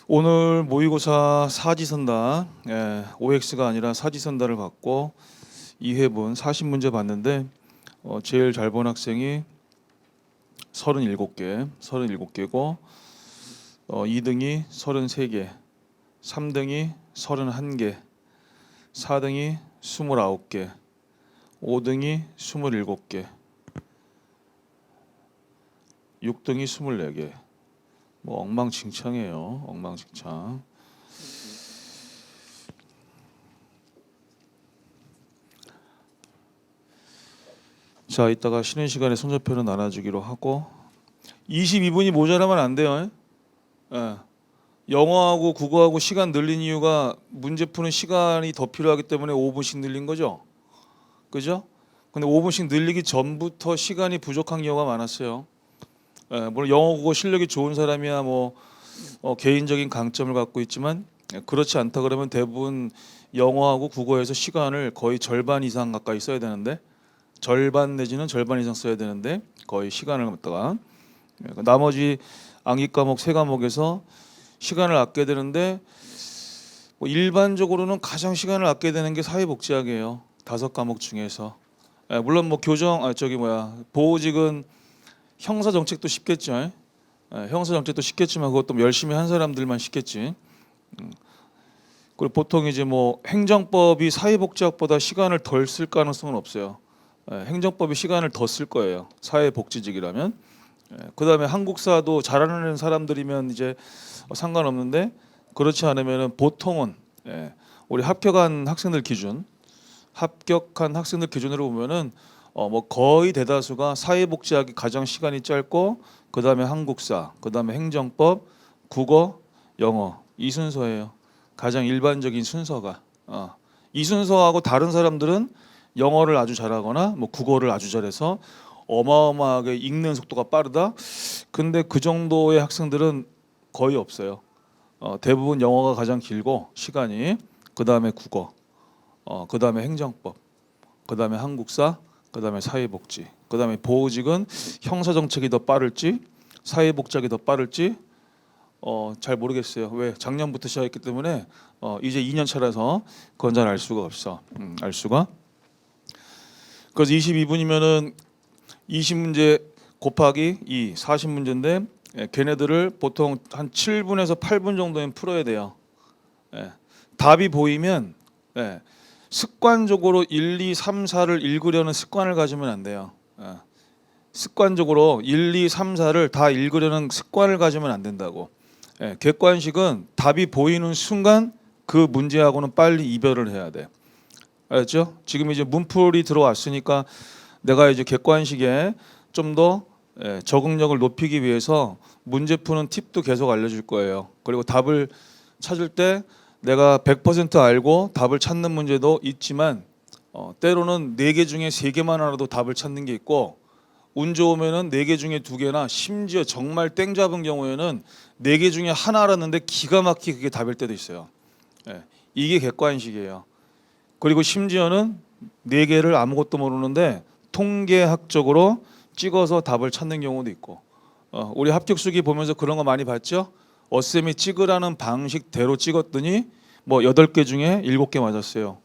오늘 모의고사 사지선다, OX가 아니라 사지선다를 받고 2회분 40문제 봤는데 제일 잘 본 학생이 37개고 2등이 33개, 3등이 31개, 4등이 29개, 5등이 27개, 6등이 24개. 뭐 엉망진창이에요. 엉망진창. 자, 이따가 쉬는 시간에 성적표는 나눠주기로 하고 22분이 모자라면 안 돼요. 예. 영어하고 국어하고 시간 늘린 이유가 문제 푸는 시간이 더 필요하기 때문에 5분씩 늘린 거죠. 그죠? 근데 5분씩 늘리기 전부터 시간이 부족한 경우가 많았어요. 물론 영어 국어 실력이 좋은 사람이야 개인적인 강점을 갖고 있지만 그렇지 않다 그러면 대부분 영어하고 국어에서 시간을 거의 절반 이상 가까이 써야 되는데 절반 내지는 절반 이상 써야 되는데 거의 시간을 갖다가 나머지 암기 과목 세 과목에서 시간을 아껴야 되는데 일반적으로는 가장 시간을 아껴야 되는 게 사회복지학이에요. 5과목 중에서 물론 보호직은 형사정책도 쉽겠죠. 형사정책도 쉽겠지만 그것도 열심히 한 사람들만 쉽겠지. 그리고 보통 이제 행정법이 사회복지학보다 시간을 덜 쓸 가능성은 없어요. 행정법이 시간을 더 쓸 거예요. 사회복지직이라면. 그다음에 한국사도 잘하는 사람들이면 이제 상관없는데 그렇지 않으면은 보통은 우리 합격한 학생들 기준으로 보면은 거의 대다수가 사회복지학이 가장 시간이 짧고 그다음에 한국사, 그다음에 행정법, 국어, 영어 이 순서예요. 가장 일반적인 순서가 이 순서하고 다른 사람들은 영어를 아주 잘하거나 국어를 아주 잘해서 어마어마하게 읽는 속도가 빠르다. 근데 그 정도의 학생들은 거의 없어요. 대부분 영어가 가장 길고 시간이 그다음에 국어, 그다음에 행정법, 그다음에 한국사, 그다음에 사회복지, 그다음에 보호직은 형사정책이 더 빠를지 사회복지학이 더 빠를지 잘 모르겠어요. 왜? 작년부터 시작했기 때문에 이제 2년 차라서 그건 잘 알 수가 없어. 알 수가. 그래서 22분이면은 20문제 곱하기 2, 40문제인데 걔네들을 보통 한 7분에서 8분 정도는 풀어야 돼요. 답이 보이면 습관적으로 1, 2, 3, 4를 읽으려는 습관을 가지면 안 돼요. 습관적으로 1, 2, 3, 4를 다 읽으려는 습관을 가지면 안 된다고. 객관식은 답이 보이는 순간 그 문제하고는 빨리 이별을 해야 돼. 알았죠? 지금 이제 문풀이 들어왔으니까 내가 이제 객관식에 좀 더 적응력을 높이기 위해서 문제 푸는 팁도 계속 알려줄 거예요. 그리고 답을 찾을 때 내가 100% 알고 답을 찾는 문제도 있지만 때로는 4개 중에 3개만 알아도 답을 찾는 게 있고 운 좋으면은 4개 중에 2개나 심지어 정말 땡 잡은 경우에는 4개 중에 하나 알았는데 기가 막히게 그게 답일 때도 있어요. 이게 객관식이에요. 그리고 심지어는 4개를 아무것도 모르는데 통계학적으로 찍어서 답을 찾는 경우도 있고 우리 합격수기 보면서 그런 거 많이 봤죠? 어쌤이 찍으라는 방식대로 찍었더니 8개 중에 7개 맞았어요.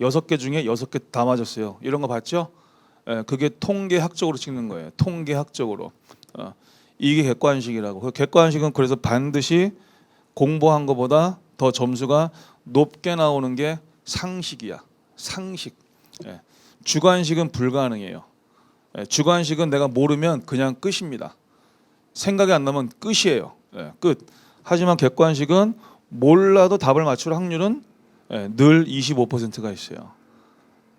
6개 중에 6개 다 맞았어요. 이런 거 봤죠? 그게 통계학적으로 찍는 거예요. 통계학적으로. 이게 객관식이라고. 그 객관식은 그래서 반드시 공부한 것보다 더 점수가 높게 나오는 게 상식이야. 상식. 주관식은 불가능해요. 주관식은 내가 모르면 그냥 끝입니다. 생각이 안 나면 끝이에요. 끝. 하지만 객관식은 몰라도 답을 맞출 확률은 늘 25%가 있어요.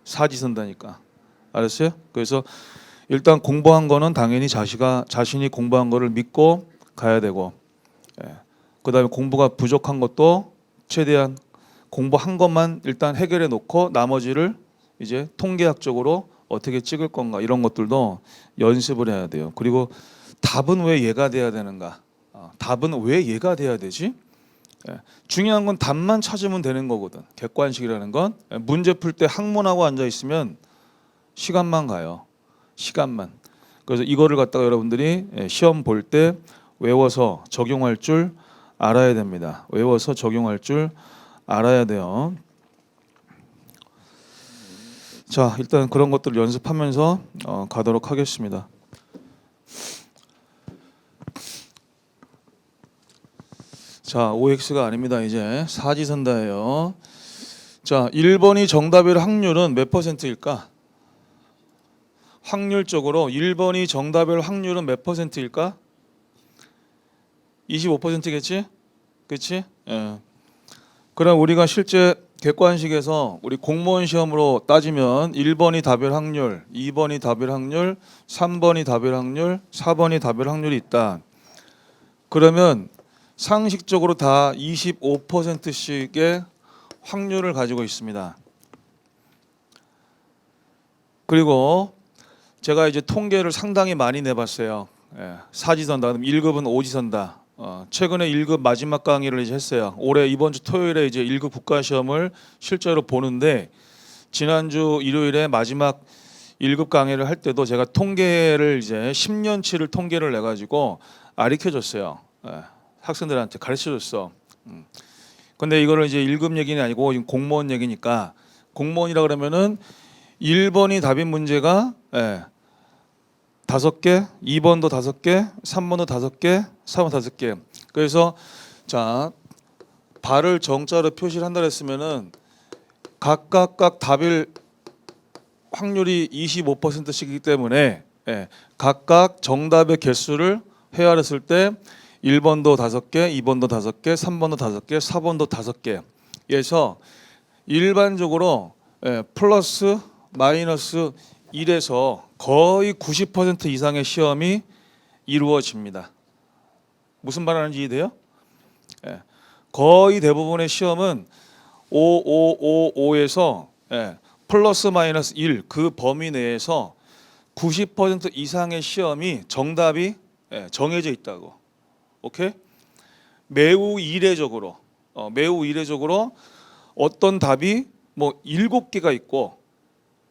사지선다니까. 알았어요? 그래서 일단 공부한 거는 당연히 자신이 공부한 거를 믿고 가야 되고 그다음에 공부가 부족한 것도 최대한 공부한 것만 일단 해결해 놓고 나머지를 이제 통계학적으로 어떻게 찍을 건가 이런 것들도 연습을 해야 돼요. 그리고 답은 왜 얘가 돼야 되는가? 답은 왜 얘가 돼야 되지? 중요한 건 답만 찾으면 되는 거거든. 객관식이라는 건 문제 풀 때 학문하고 앉아 있으면 시간만 가요. 시간만. 그래서 이거를 갖다가 여러분들이 시험 볼 때 외워서 적용할 줄 알아야 됩니다. 외워서 적용할 줄 알아야 돼요. 자, 일단 그런 것들을 연습하면서 가도록 하겠습니다. 자, OX가 아닙니다. 이제 사지선다예요. 자, 1번이 정답일 확률은 몇 퍼센트일까? 확률적으로 1번이 정답일 확률은 몇 퍼센트일까? 25%겠지? 그렇지? 예. 그럼 우리가 실제 객관식에서 우리 공무원 시험으로 따지면 1번이 답일 확률, 2번이 답일 확률, 3번이 답일 확률, 4번이 답일 확률이 있다. 그러면 상식적으로 다 25%씩의 확률을 가지고 있습니다. 그리고 제가 이제 통계를 상당히 많이 내봤어요. 사지선다, 1급은 오지선다. 최근에 1급 마지막 강의를 이제 했어요. 올해 이번 주 토요일에 이제 1급 국가시험을 실제로 보는데 지난주 일요일에 마지막 1급 강의를 할 때도 제가 통계를 이제 10년치를 통계를 내 가지고 가르쳐줬어요. 학생들한테 가르쳐줬어. 근데 이거를 이제 1급 얘기는 아니고 공무원 얘기니까 공무원이라 그러면은 1번이 답인 문제가 5개, 2번도 5개, 3번도 5개, 4번 5개. 그래서 자, 발을 정자로 표시를 한다 했으면은 각각 답일 확률이 25%씩이기 때문에 각각 정답의 개수를 헤아렸을 때 1번도 5개, 2번도 5개, 3번도 5개, 4번도 5개. 그래서 일반적으로 플러스 마이너스 1에서 거의 90% 이상의 시험이 이루어집니다. 무슨 말하는지 이해돼요? 거의 대부분의 시험은 5에서 플러스 마이너스 1 그 범위 내에서 90% 이상의 시험이 정답이 정해져 있다고. 오케이? 매우 이례적으로 어떤 답이 뭐 7개가 있고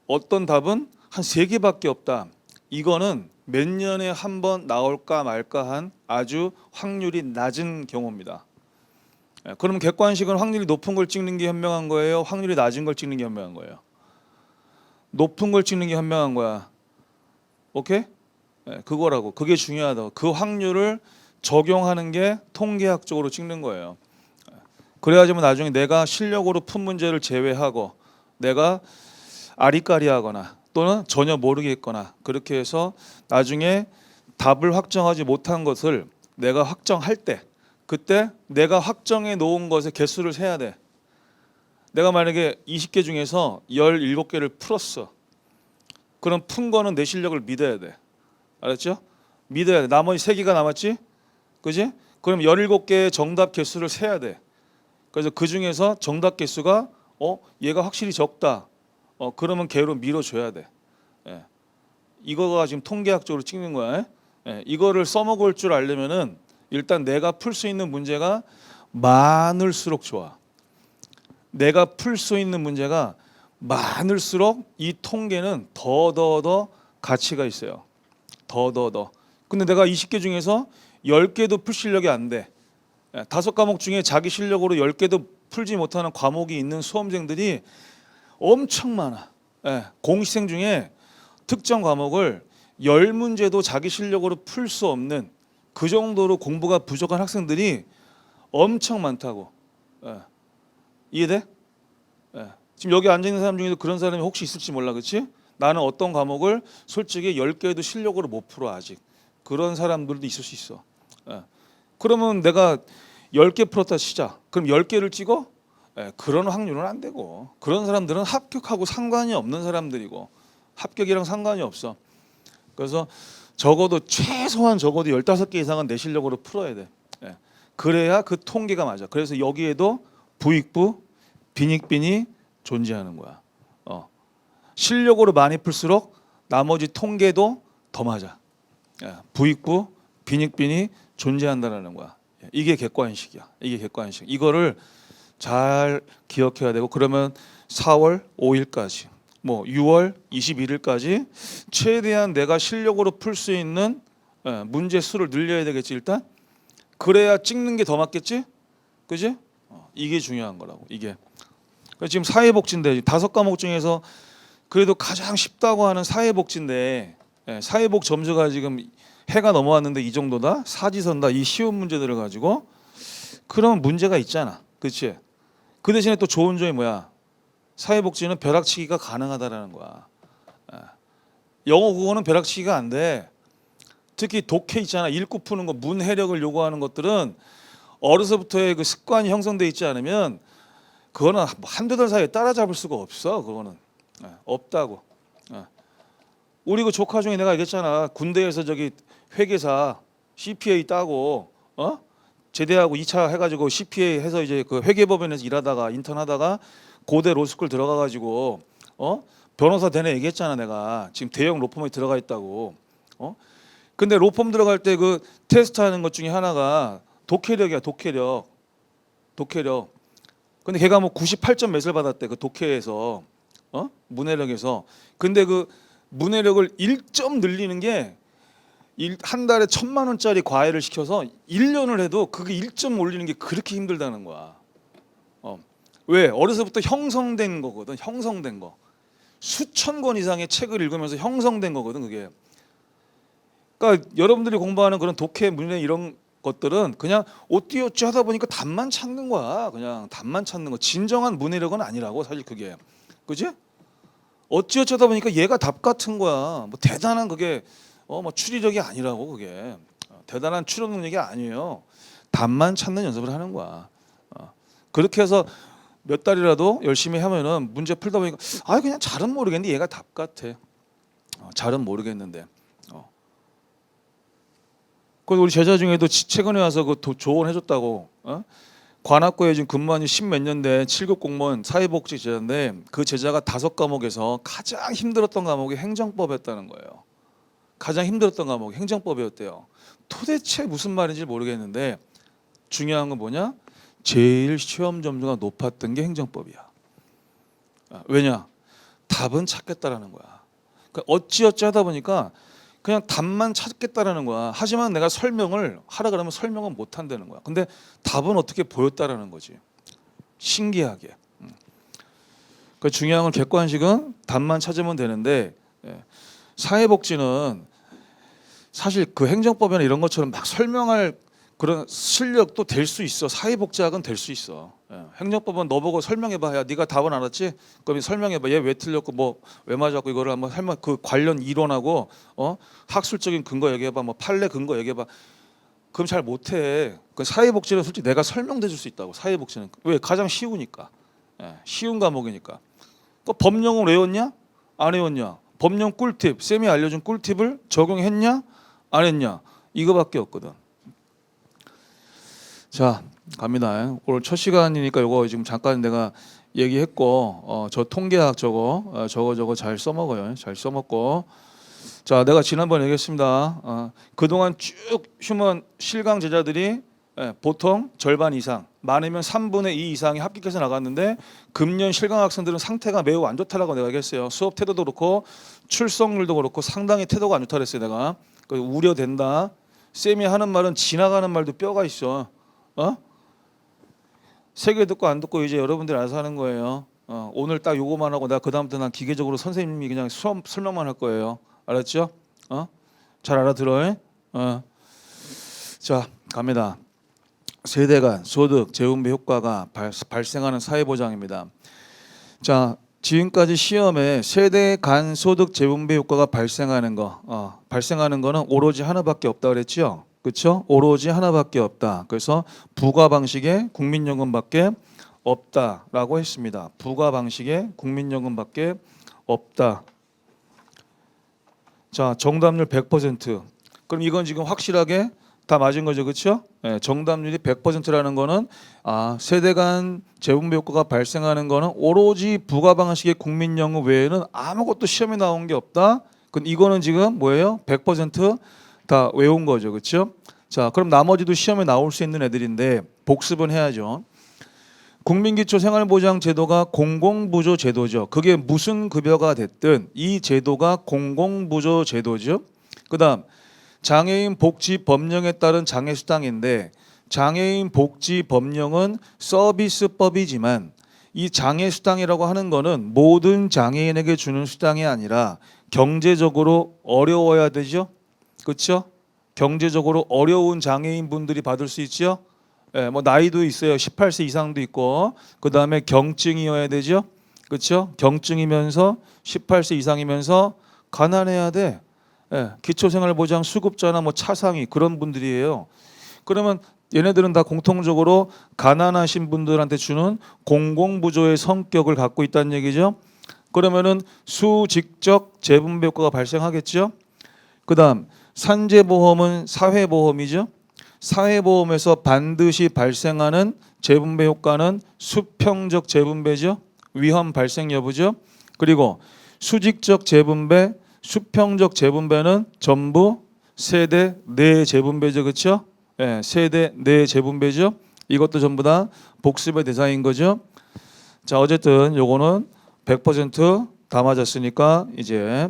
어떤 답은 한 3개밖에 없다. 이거는 몇 년에 한 번 나올까 말까 한 아주 확률이 낮은 경우입니다. 그럼 객관식은 확률이 높은 걸 찍는 게 현명한 거예요? 확률이 낮은 걸 찍는 게 현명한 거예요? 높은 걸 찍는 게 현명한 거야. 오케이? 그거라고. 그게 중요하다고. 그 확률을 적용하는 게 통계학적으로 찍는 거예요. 그래야지만 나중에 내가 실력으로 푼 문제를 제외하고 내가 아리까리하거나 또는 전혀 모르겠거나 그렇게 해서 나중에 답을 확정하지 못한 것을 내가 확정할 때 그때 내가 확정해 놓은 것의 개수를 세야 돼. 내가 만약에 20개 중에서 17개를 풀었어. 그럼 푼 거는 내 실력을 믿어야 돼. 알았죠? 믿어야 돼. 나머지 3개가 남았지? 그지? 그럼 17개의 정답 개수를 세야 돼. 그래서 그 중에서 정답 개수가 얘가 확실히 적다. 그러면 걔로 밀어줘야 돼. 이거가 지금 통계학적으로 찍는 거야. 이거를 써먹을 줄 알려면은 일단 내가 풀 수 있는 문제가 많을수록 좋아. 내가 풀 수 있는 문제가 많을수록 이 통계는 더 가치가 있어요. 더. 근데 내가 20개 중에서 10개도 풀 실력이 안 돼. 5과목 중에 자기 실력으로 10개도 풀지 못하는 과목이 있는 수험생들이 엄청 많아. 공시생 중에 특정 과목을 10문제도 자기 실력으로 풀 수 없는 그 정도로 공부가 부족한 학생들이 엄청 많다고. 이해돼? 지금 여기 앉아있는 사람 중에도 그런 사람이 혹시 있을지 몰라. 그렇지? 나는 어떤 과목을 솔직히 10개도 실력으로 못 풀어 아직. 그런 사람들도 있을 수 있어. 그러면 내가 10개 풀었다 치자. 그럼 10개를 찍어? 그런 확률은 안 되고 그런 사람들은 합격하고 상관이 없는 사람들이고 합격이랑 상관이 없어. 그래서 최소한 적어도 15개 이상은 내 실력으로 풀어야 돼. 그래야 그 통계가 맞아. 그래서 여기에도 부익부, 빈익빈이 존재하는 거야. 실력으로 많이 풀수록 나머지 통계도 더 맞아. 부익부, 빈익빈이 존재한다는 거야. 이게 객관식이야. 이게 객관식. 이거를 잘 기억해야 되고 그러면 4월 5일까지 뭐 6월 21일까지 최대한 내가 실력으로 풀 수 있는 문제 수를 늘려야 되겠지 일단. 그래야 찍는 게 더 맞겠지? 그지? 이게 중요한 거라고. 이게. 그러니까 지금 사회복지인데 5과목 중에서 그래도 가장 쉽다고 하는 사회복지인데 사회복 점수가 지금 해가 넘어왔는데 이 정도다? 사지선다? 이 쉬운 문제들을 가지고 그러면 문제가 있잖아. 그렇지? 그 대신에 또 좋은 점이 뭐야? 사회복지는 벼락치기가 가능하다라는 거야. 영어 국어는 벼락치기가 안 돼. 특히 독해 있잖아. 읽고 푸는 거, 문해력을 요구하는 것들은 어려서부터의 그 습관이 형성돼 있지 않으면 그거는 한두 달 사이에 따라잡을 수가 없어. 그거는 없다고. 우리 그 조카 중에 내가 얘기했잖아. 군대에서 저기 회계사 CPA 따고 제대하고 2차 해가지고 CPA 해서 이제 그 회계법인에서 일하다가 인턴하다가 고대 로스쿨 들어가가지고 변호사 되네 얘기했잖아. 내가 지금 대형 로펌에 들어가 있다고. 근데 로펌 들어갈 때 그 테스트하는 것 중에 하나가 독해력이야. 독해력. 근데 걔가 뭐 98점 몇을 받았대. 그 독해에서 문해력에서. 근데 그 문해력을 1점 늘리는 게 한 달에 1,000만 원짜리 과외를 시켜서 1년을 해도 그게 1점 올리는 게 그렇게 힘들다는 거야. 왜? 어려서부터 형성된 거거든. 형성된 거. 수천 권 이상의 책을 읽으면서 형성된 거거든. 그게. 그러니까 여러분들이 공부하는 그런 독해, 문해 이런 것들은 그냥 어찌어찌 하다 보니까 답만 찾는 거야. 그냥 답만 찾는 거. 진정한 문해력은 아니라고 사실 그게. 그지? 어찌어찌 하다 보니까 얘가 답 같은 거야. 뭐 대단한 그게 뭐 추리력이 아니라고 그게. 대단한 추론 능력이 아니에요. 답만 찾는 연습을 하는 거야. 그렇게 해서 몇 달이라도 열심히 하면은 문제 풀다 보니까 그냥 잘은 모르겠는데 얘가 답 같아. 잘은 모르겠는데. 그 우리 제자 중에도 최근에 와서 그 조언해줬다고. 관악구에 지금 근무한 지 10몇 년 된 7급 공무원 사회복지 제자인데 그 제자가 5과목에서 가장 힘들었던 과목이 행정법이었다는 거예요. 가장 힘들었던 과목이 행정법이었대요. 도대체 무슨 말인지 모르겠는데 중요한 건 뭐냐? 제일 시험 점수가 높았던 게 행정법이야. 왜냐? 답은 찾겠다라는 거야. 그러니까 어찌어찌 하다 보니까 그냥 답만 찾겠다라는 거야. 하지만 내가 설명을 하라 그러면 설명은 못 한다는 거야. 근데 답은 어떻게 보였다라는 거지. 신기하게. 그 중요한 건 객관식은 답만 찾으면 되는데 사회복지는 사실 그 행정법이나 이런 것처럼 막 설명할 그런 실력도 될 수 있어. 사회복지학은 될 수 있어. 행정법은 너 보고 설명해봐. 야, 네가 답은 알았지? 그럼 설명해봐. 얘 왜 틀렸고 뭐 왜 맞았고 이거를 한번 설명 그 관련 이론하고 학술적인 근거 얘기해봐. 뭐 판례 근거 얘기해봐. 그럼 잘 못해. 그 사회복지는 솔직히 내가 설명해 줄 수 있다고. 사회복지는 왜 가장 쉬우니까. 쉬운 과목이니까. 그 법령을 외웠냐? 안 외웠냐? 법령 꿀팁 쌤이 알려준 꿀팁을 적용했냐? 안 했냐? 이거밖에 없거든. 자 갑니다. 오늘 첫 시간이니까 요거 지금 잠깐 내가 얘기했고 저 통계학 저거 잘 써먹어요. 잘 써먹고 자 내가 지난번에 얘기했습니다. 그동안 쭉 휴먼 실강 제자들이 보통 절반 이상 많으면 3분의 2 이상이 합격해서 나갔는데 금년 실강 학생들은 상태가 매우 안 좋다라고 내가 얘기했어요. 수업 태도도 그렇고 출석률도 그렇고 상당히 태도가 안 좋다 그랬어요. 내가 우려된다. 쌤이 하는 말은 지나가는 말도 뼈가 있어. 세 개 듣고 안 듣고 이제 여러분들이 알아서 하는 거예요. 오늘 딱 요거만 하고 내가 그 다음부터 난 기계적으로 선생님이 그냥 수업 설명만 할 거예요. 알았죠? 잘 알아들어. 자 갑니다. 세대 간 소득 재분배 효과가 발생하는 사회보장입니다. 자 지금까지 시험에 세대 간 소득 재분배 효과가 발생하는 거는 오로지 하나밖에 없다 그랬죠. 그렇죠? 오로지 하나밖에 없다. 그래서 부가 방식의 국민연금밖에 없다라고 했습니다. 부가 방식의 국민연금밖에 없다. 자, 정답률 100%. 그럼 이건 지금 확실하게 다 맞은 거죠, 그렇죠? 정답률이 100%라는 거는 세대 간 재분배 효과가 발생하는 거는 오로지 부가 방식의 국민연금 외에는 아무것도 시험에 나온 게 없다. 그럼 이거는 지금 뭐예요? 100%다 외운 거죠, 그렇죠? 자, 그럼 나머지도 시험에 나올 수 있는 애들인데 복습은 해야죠. 국민기초생활보장제도가 공공부조 제도죠. 그게 무슨 급여가 됐든 이 제도가 공공부조 제도죠. 그다음 장애인 복지 법령에 따른 장애수당인데 장애인 복지 법령은 서비스법이지만 이 장애 수당이라고 하는 거는 모든 장애인에게 주는 수당이 아니라 경제적으로 어려워야 되죠. 그렇죠? 경제적으로 어려운 장애인 분들이 받을 수 있죠. 예, 뭐 나이도 있어요. 18세 이상도 있고 그다음에 경증이어야 되죠. 그렇죠? 경증이면서 18세 이상이면서 가난해야 돼. 예, 기초생활보장 수급자나 뭐 차상위 그런 분들이에요. 그러면 얘네들은 다 공통적으로 가난하신 분들한테 주는 공공부조의 성격을 갖고 있다는 얘기죠. 그러면은 수직적 재분배 효과가 발생하겠죠. 그다음 산재보험은 사회보험이죠. 사회보험에서 반드시 발생하는 재분배 효과는 수평적 재분배죠. 위험 발생 여부죠. 그리고 수직적 재분배, 수평적 재분배는 전부 세대 내 재분배죠. 그렇죠? 예, 세대 내 재분배죠. 이것도 전부 다 복습의 대상인 거죠. 자, 어쨌든 요거는 100% 다 맞았으니까 이제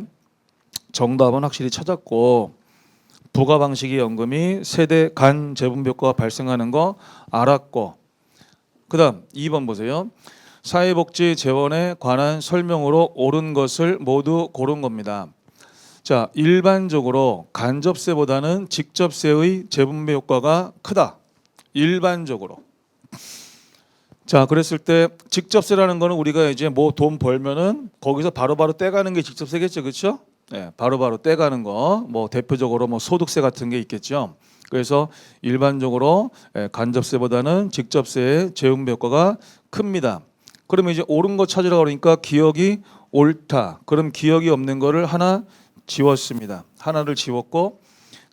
정답은 확실히 찾았고 부가 방식의 연금이 세대 간 재분배 효과가 발생하는 거 알았고 그다음 2번 보세요. 사회복지 재원에 관한 설명으로 옳은 것을 모두 고른 겁니다. 자, 일반적으로 간접세보다는 직접세의 재분배 효과가 크다. 일반적으로. 자, 그랬을 때 직접세라는 거는 우리가 이제 뭐 돈 벌면은 거기서 바로바로 떼가는 게 직접세겠죠, 그렇죠? 네, 바로바로 떼가는 거, 뭐 대표적으로 뭐 소득세 같은 게 있겠죠. 그래서 일반적으로 간접세보다는 직접세의 재분배 효과가 큽니다. 그러면 이제 옳은 거 찾으라고 그러니까 기억이 옳다. 그럼 기억이 없는 거를 하나 지웠습니다. 하나를 지웠고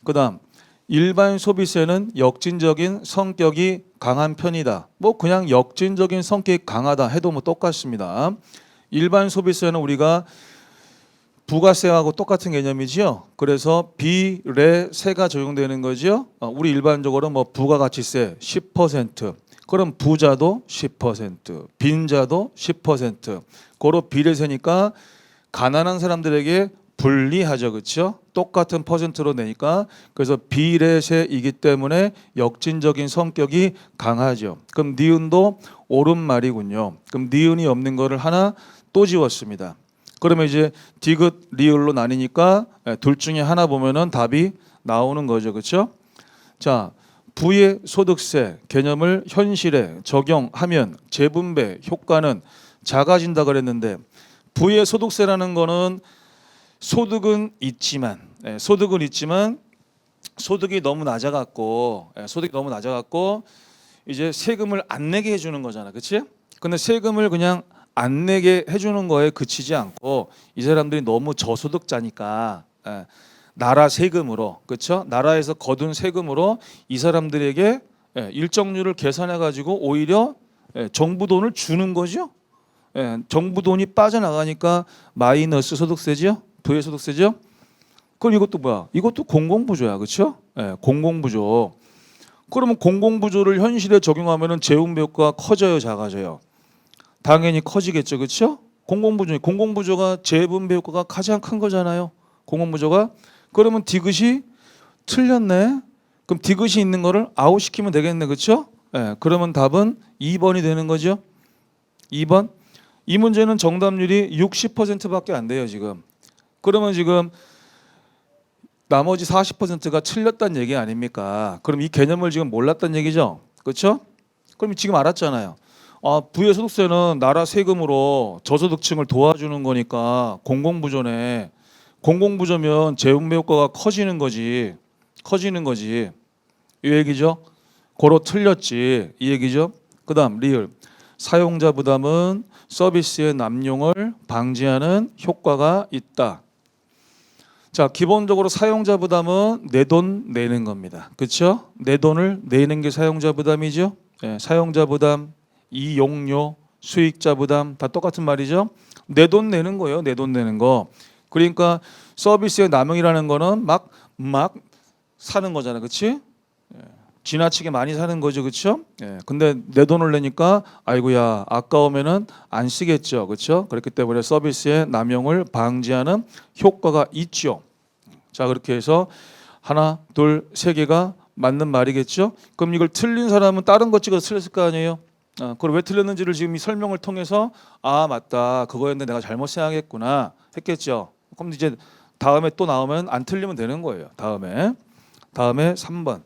그다음 일반 소비세는 역진적인 성격이 강한 편이다. 뭐 그냥 역진적인 성격이 강하다 해도 뭐 똑같습니다. 일반 소비세는 우리가 부가세하고 똑같은 개념이지요. 그래서 비례세가 적용되는 거죠. 우리 일반적으로 뭐 부가가치세 10%, 그럼 부자도 10%, 빈자도 10%. 고로 비례세니까 가난한 사람들에게 불리하죠, 그렇죠? 똑같은 퍼센트로 내니까 그래서 비례세이기 때문에 역진적인 성격이 강하죠. 그럼 니은도 옳은 말이군요. 그럼 니은이 없는 거를 하나 또 지웠습니다. 그러면 이제 디귿, 리을로 나뉘니까 둘 중에 하나 보면은 답이 나오는 거죠, 그렇죠? 자, 부의 소득세 개념을 현실에 적용하면 재분배 효과는 작아진다 그랬는데 부의 소득세라는 거는 소득은 있지만 소득이 너무 낮아갖고 이제 세금을 안 내게 해주는 거잖아, 그렇지? 근데 세금을 그냥 안 내게 해주는 거에 그치지 않고 이 사람들이 너무 저소득자니까 나라 세금으로, 그렇죠? 나라에서 거둔 세금으로 이 사람들에게 일정률을 계산해 가지고 오히려 정부 돈을 주는 거죠. 정부 돈이 빠져나가니까 마이너스 소득세죠. 부의 소득세죠. 그럼 이것도 뭐야? 이것도 공공부조야, 그렇죠? 공공부조. 그러면 공공부조를 현실에 적용하면은 재분배 효과가 커져요, 작아져요? 당연히 커지겠죠, 그렇죠? 공공부조가 재분배 효과가 가장 큰 거잖아요. 공공부조가. 그러면 디귿이 틀렸네. 그럼 디귿이 있는 거를 아웃시키면 되겠네, 그렇죠? 그러면 답은 2번이 되는 거죠. 2번. 이 문제는 정답률이 60%밖에 안 돼요, 지금. 그러면 지금 나머지 40%가 틀렸다는 얘기 아닙니까? 그럼 이 개념을 지금 몰랐다는 얘기죠, 그렇죠? 그럼 지금 알았잖아요. 부의 소득세는 나라 세금으로 저소득층을 도와주는 거니까 공공부조네. 공공부조면 재분배 효과가 커지는 거지. 이 얘기죠. 고로 틀렸지. 이 얘기죠. 그다음 리을. 사용자 부담은 서비스의 남용을 방지하는 효과가 있다. 자, 기본적으로 사용자 부담은 내 돈 내는 겁니다. 그렇죠? 내 돈을 내는 게 사용자 부담이죠. 사용자 부담, 이용료, 수익자 부담 다 똑같은 말이죠. 내 돈 내는 거예요. 내 돈 내는 거. 그러니까 서비스의 남용이라는 거는 막 사는 거잖아, 그렇지? 지나치게 많이 사는 거죠, 그렇죠? 근데 내 돈을 내니까 아이고야 아까우면은 안 쓰겠죠, 그렇죠? 그렇기 때문에 서비스의 남용을 방지하는 효과가 있죠. 자, 그렇게 해서 하나, 둘, 세 개가 맞는 말이겠죠? 그럼 이걸 틀린 사람은 다른 거 찍어서 틀렸을 거 아니에요? 그걸 왜 틀렸는지를 지금 이 설명을 통해서 아 맞다 그거였는데 내가 잘못 생각했구나 했겠죠. 그럼 이제 다음에 또 나오면 안 틀리면 되는 거예요. 다음에 3번.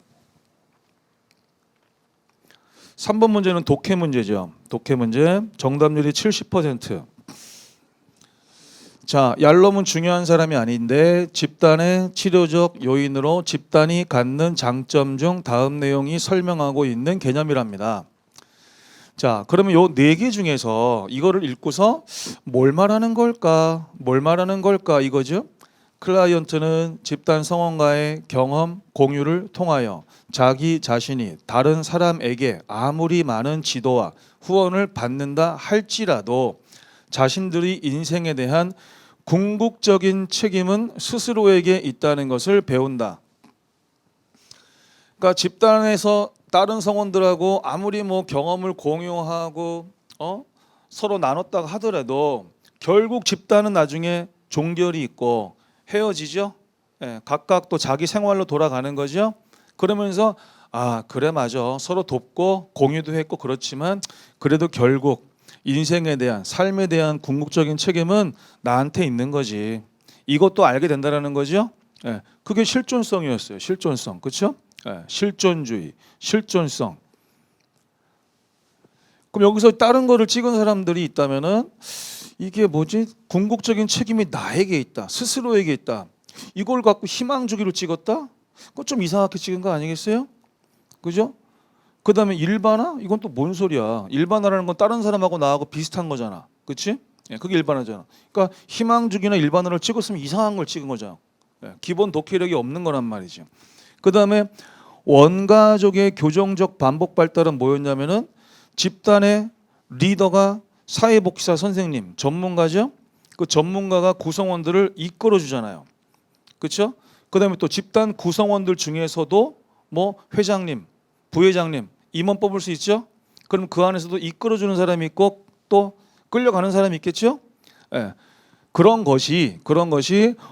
3번 문제는 독해 문제죠. 독해 문제 정답률이 70%. 자, 얄롬은 중요한 사람이 아닌데 집단의 치료적 요인으로 집단이 갖는 장점 중 다음 내용이 설명하고 있는 개념이랍니다. 자, 그러면 요 네 개 중에서 이거를 읽고서 뭘 말하는 걸까? 뭘 말하는 걸까? 이거죠. 클라이언트는 집단 성원과의 경험 공유를 통하여 자기 자신이 다른 사람에게 아무리 많은 지도와 후원을 받는다 할지라도 자신들의 인생에 대한 궁극적인 책임은 스스로에게 있다는 것을 배운다. 그러니까 집단에서 다른 성원들하고 아무리 뭐 경험을 공유하고 서로 나눴다고 하더라도 결국 집단은 나중에 종결이 있고 헤어지죠. 예, 각각 또 자기 생활로 돌아가는 거죠. 그러면서 아 그래 맞아 서로 돕고 공유도 했고 그렇지만 그래도 결국 인생에 대한 삶에 대한 궁극적인 책임은 나한테 있는 거지. 이것도 알게 된다라는 거죠. 예, 그게 실존성이었어요. 실존성, 그렇죠? 예, 실존주의, 실존성. 그럼 여기서 다른 거를 찍은 사람들이 있다면은 이게 뭐지? 궁극적인 책임이 나에게 있다, 스스로에게 있다. 이걸 갖고 희망주기로 찍었다? 그거 좀 이상하게 찍은 거 아니겠어요? 그죠? 그 다음에 일반화? 이건 또 뭔 소리야? 일반화라는 건 다른 사람하고 나하고 비슷한 거잖아. 그렇지? 예, 그게 일반화잖아. 그러니까 희망주기나 일반화를 찍었으면 이상한 걸 찍은 거잖아. 예, 기본 독해력이 없는 거란 말이죠. 그 다음에 원가족의 교정적 반복 발달은 뭐였냐면은 집단의 리더가 사회복지사 선생님, 전문가죠. 그 전문가가 구성원들을 이끌어 주잖아요. 그렇죠? 그 다음에 또 집단 구성원들 중에서도 뭐 회장님, 부회장님, 임원 뽑을 수 있죠? 그럼 그 안에서도 이끌어주는 사람이 있고 또 끌려가는 사람이 있겠죠? 예. 그런 것이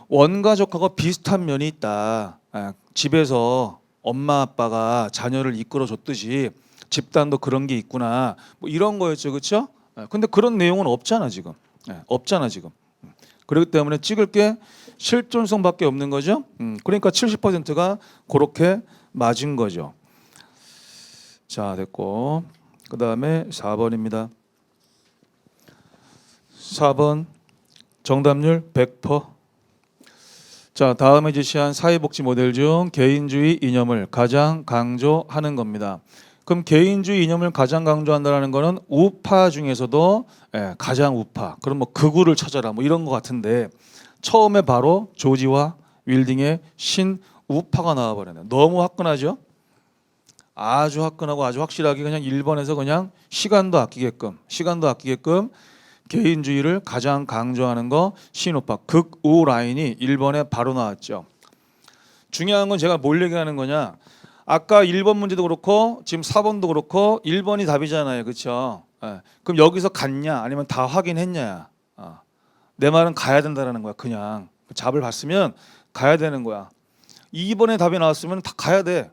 원가족하고 비슷한 면이 있다. 예. 집에서 엄마 아빠가 자녀를 이끌어줬듯이 집단도 그런 게 있구나. 뭐 이런 거였죠, 그렇죠? 예. 근데 그런 내용은 없잖아 지금. 예. 없잖아 지금. 그렇기 때문에 찍을 게 실존성밖에 없는 거죠. 그러니까 70%가 그렇게 맞은 거죠. 자 됐고 그 다음에 4번입니다. 4번 정답률 100%. 자 다음에 제시한 사회복지 모델 중 개인주의 이념을 가장 강조하는 겁니다. 그럼 개인주의 이념을 가장 강조한다는 거는 우파 중에서도 가장 우파. 그럼 뭐 극우를 찾아라 뭐 이런 거 같은데 처음에 바로 조지와 윌딩의 신우파가 나와버렸네. 너무 화끈하죠? 아주 화끈하고 아주 확실하게 그냥 1번에서 그냥 시간도 아끼게끔 개인주의를 가장 강조하는 거 신우파 극우 라인이 1번에 바로 나왔죠. 중요한 건 제가 뭘 얘기하는 거냐. 아까 1번 문제도 그렇고 지금 4번도 그렇고 1번이 답이잖아요. 그렇죠? 그럼 여기서 갔냐 아니면 다 확인했냐. 내 말은 가야 된다는 거야. 그냥 잡을 봤으면 가야 되는 거야. 2번에 답이 나왔으면 다 가야 돼.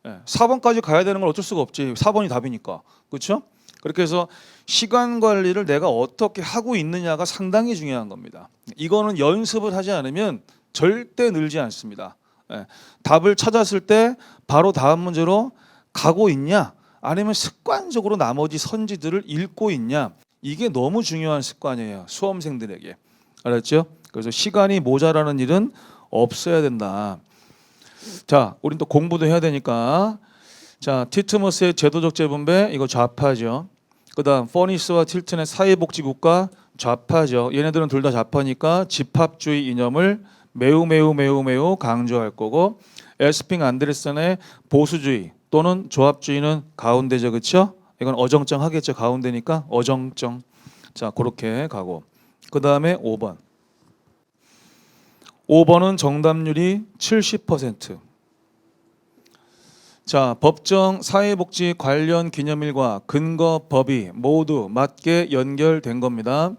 4번까지 가야 되는 건 어쩔 수가 없지. 4번이 답이니까. 그렇죠? 그렇게 해서 시간 관리를 내가 어떻게 하고 있느냐가 상당히 중요한 겁니다. 이거는 연습을 하지 않으면 절대 늘지 않습니다. 답을 찾았을 때 바로 다음 문제로 가고 있냐 아니면 습관적으로 나머지 선지들을 읽고 있냐 이게 너무 중요한 습관이에요. 수험생들에게. 알았죠? 그래서 시간이 모자라는 일은 없어야 된다. 자, 우린 또 공부도 해야 되니까. 자, 티트머스의 제도적 재분배 이거 좌파죠. 그다음 퍼니스와 틸튼의 사회복지국가 좌파죠. 얘네들은 둘 다 좌파니까 집합주의 이념을 매우 강조할 거고 에스핑 안데르센의 보수주의 또는 조합주의는 가운데죠. 그렇죠? 이건 어정쩡하겠죠. 가운데니까 어정쩡. 자, 그렇게 가고. 그다음에 5번. 5번은 정답률이 70%. 자, 법정 사회복지 관련 기념일과 근거 법이 모두 맞게 연결된 겁니다.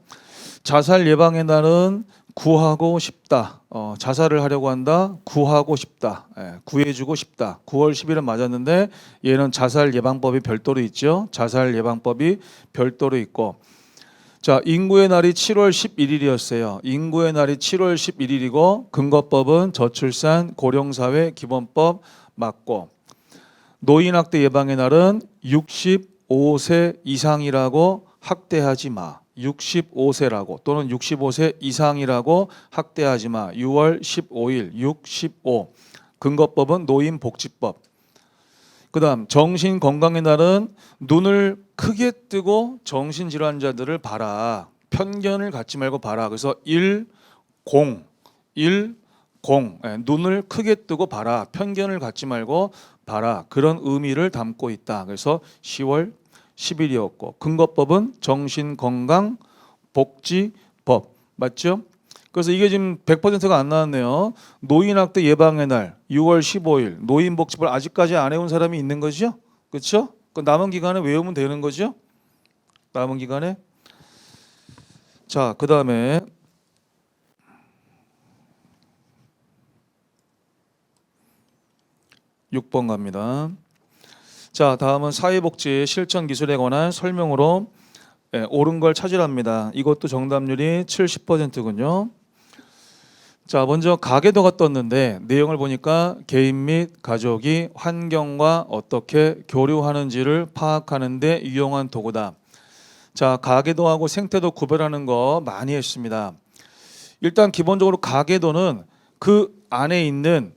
자살 예방의 날은 구하고 싶다. 자살을 하려고 한다. 구하고 싶다. 구해주고 싶다. 9월 10일은 맞았는데 얘는 자살 예방법이 별도로 있죠. 자살 예방법이 별도로 있고. 자, 인구의 날이 7월 11일이었어요. 인구의 날이 7월 11일이고 근거법은 저출산 고령사회 기본법 맞고, 노인학대 예방의 날은 65세 이상이라고 학대하지 마. 65세라고 또는 65세 이상이라고 학대하지 마. 6월 15일 65. 근거법은 노인복지법. 그다음 정신건강의 날은 눈을 크게 뜨고 정신질환자들을 봐라. 편견을 갖지 말고 봐라. 그래서 10 눈을 크게 뜨고 봐라. 편견을 갖지 말고 봐라. 그런 의미를 담고 있다. 그래서 10월 10일이었고 근거법은 정신건강복지법 맞죠? 그래서 이게 지금 100%가 안 나왔네요. 노인학대 예방의 날 6월 15일 노인복지법 아직까지 안 해온 사람이 있는 거죠? 그렇죠? 그 남은 기간에 외우면 되는 거죠? 남은 기간에. 자, 그 다음에 6번 갑니다. 자, 다음은 사회복지 실천 기술에 관한 설명으로 옳은 걸 찾으랍니다. 이것도 정답률이 70%군요. 자, 먼저 가계도가 떴는데 내용을 보니까 개인 및 가족이 환경과 어떻게 교류하는지를 파악하는 데 유용한 도구다. 자, 가계도하고 생태도 구별하는 거 많이 했습니다. 일단 기본적으로 가계도는 그 안에 있는